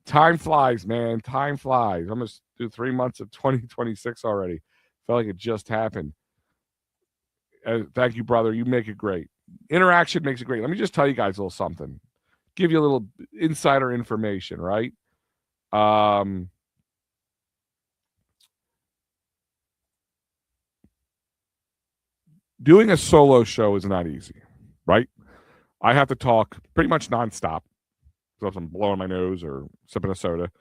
Time flies, man. Time flies. I'm going to do 3 months of 2026 already. Felt like it just happened. Thank you, brother. You make it great. Interaction makes it great. Let me just tell you guys a little something. Give you a little insider information, right? Doing a solo show is not easy, right? I have to talk pretty much nonstop. So if I'm blowing my nose or sipping a soda.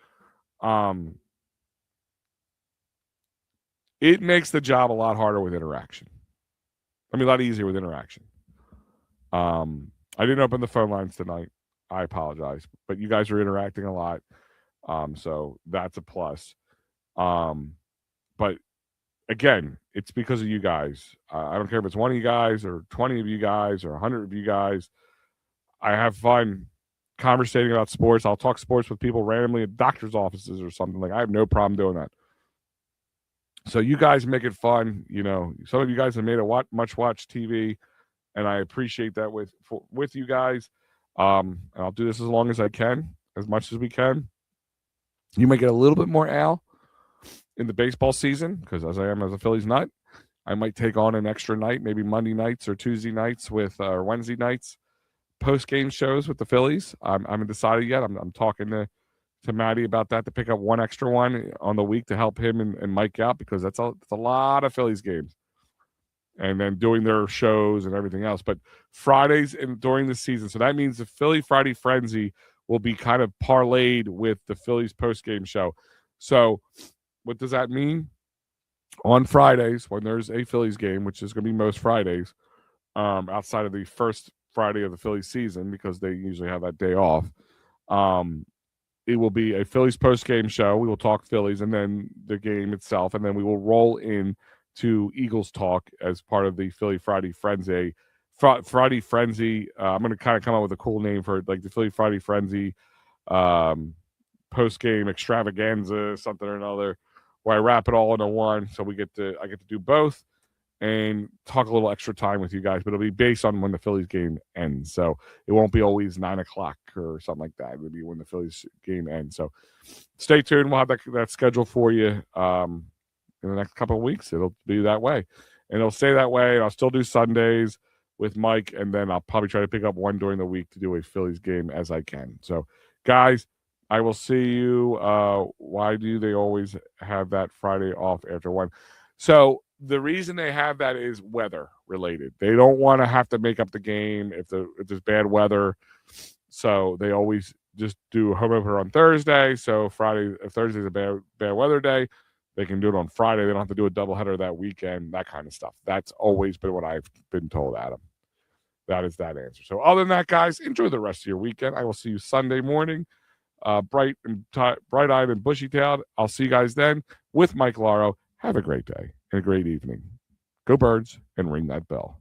It makes the job a lot harder with interaction. I mean, a lot easier with interaction. I didn't open the phone lines tonight. I apologize, but you guys are interacting a lot. So that's a plus. But again, it's because of you guys. I don't care if it's one of you guys or 20 of you guys or 100 of you guys. I have fun conversating about sports. I'll talk sports with people randomly at doctor's offices or something. Like, I have no problem doing that. So you guys make it fun. Some of you guys have made a much watch TV, and I appreciate that with you guys. And I'll do this as long as I can, as much as we can. You might get a little bit more Al in the baseball season, because as I am as a Phillies nut, I might take on an extra night, maybe Monday nights or Tuesday nights or Wednesday nights, post-game shows with the Phillies. I haven't decided yet. I'm talking to Matty about that, to pick up one extra one on the week to help him and Mike out, because that's a lot of Phillies games. And then doing their shows and everything else. But Fridays and during the season. So that means the Philly Friday Frenzy will be kind of parlayed with the Phillies post-game show. So what does that mean? On Fridays, when there's a Phillies game, which is going to be most Fridays, outside of the first Friday of the Phillies season, because they usually have that day off, it will be a Phillies post-game show. We will talk Phillies and then the game itself, and then we will roll in to Eagles talk as part of the Philly Friday Frenzy. Friday Frenzy. I'm going to kind of come up with a cool name for it, like the Philly Friday Frenzy post-game extravaganza, something or another, where I wrap it all into one. So I get to do both and talk a little extra time with you guys, but it'll be based on when the Phillies game ends. So it won't be always 9:00 or something like that. It'll be when the Phillies game ends. So stay tuned. We'll have that schedule for you in the next couple of weeks. It'll be that way. And it'll stay that way. I'll still do Sundays with Mike, and then I'll probably try to pick up one during the week to do a Phillies game as I can. So, guys, I will see you. Why do they always have that Friday off after one? So the reason they have that is weather related. They don't want to have to make up the game if there's bad weather. So they always just do a home opener on Thursday. So Friday, if Thursday's a bad weather day, they can do it on Friday. They don't have to do a doubleheader that weekend, that kind of stuff. That's always been what I've been told, Adam. That is that answer. So other than that, guys, enjoy the rest of your weekend. I will see you Sunday morning, bright-eyed and bushy-tailed. I'll see you guys then with Mike Laro. Have a great day and a great evening. Go Birds and ring that bell.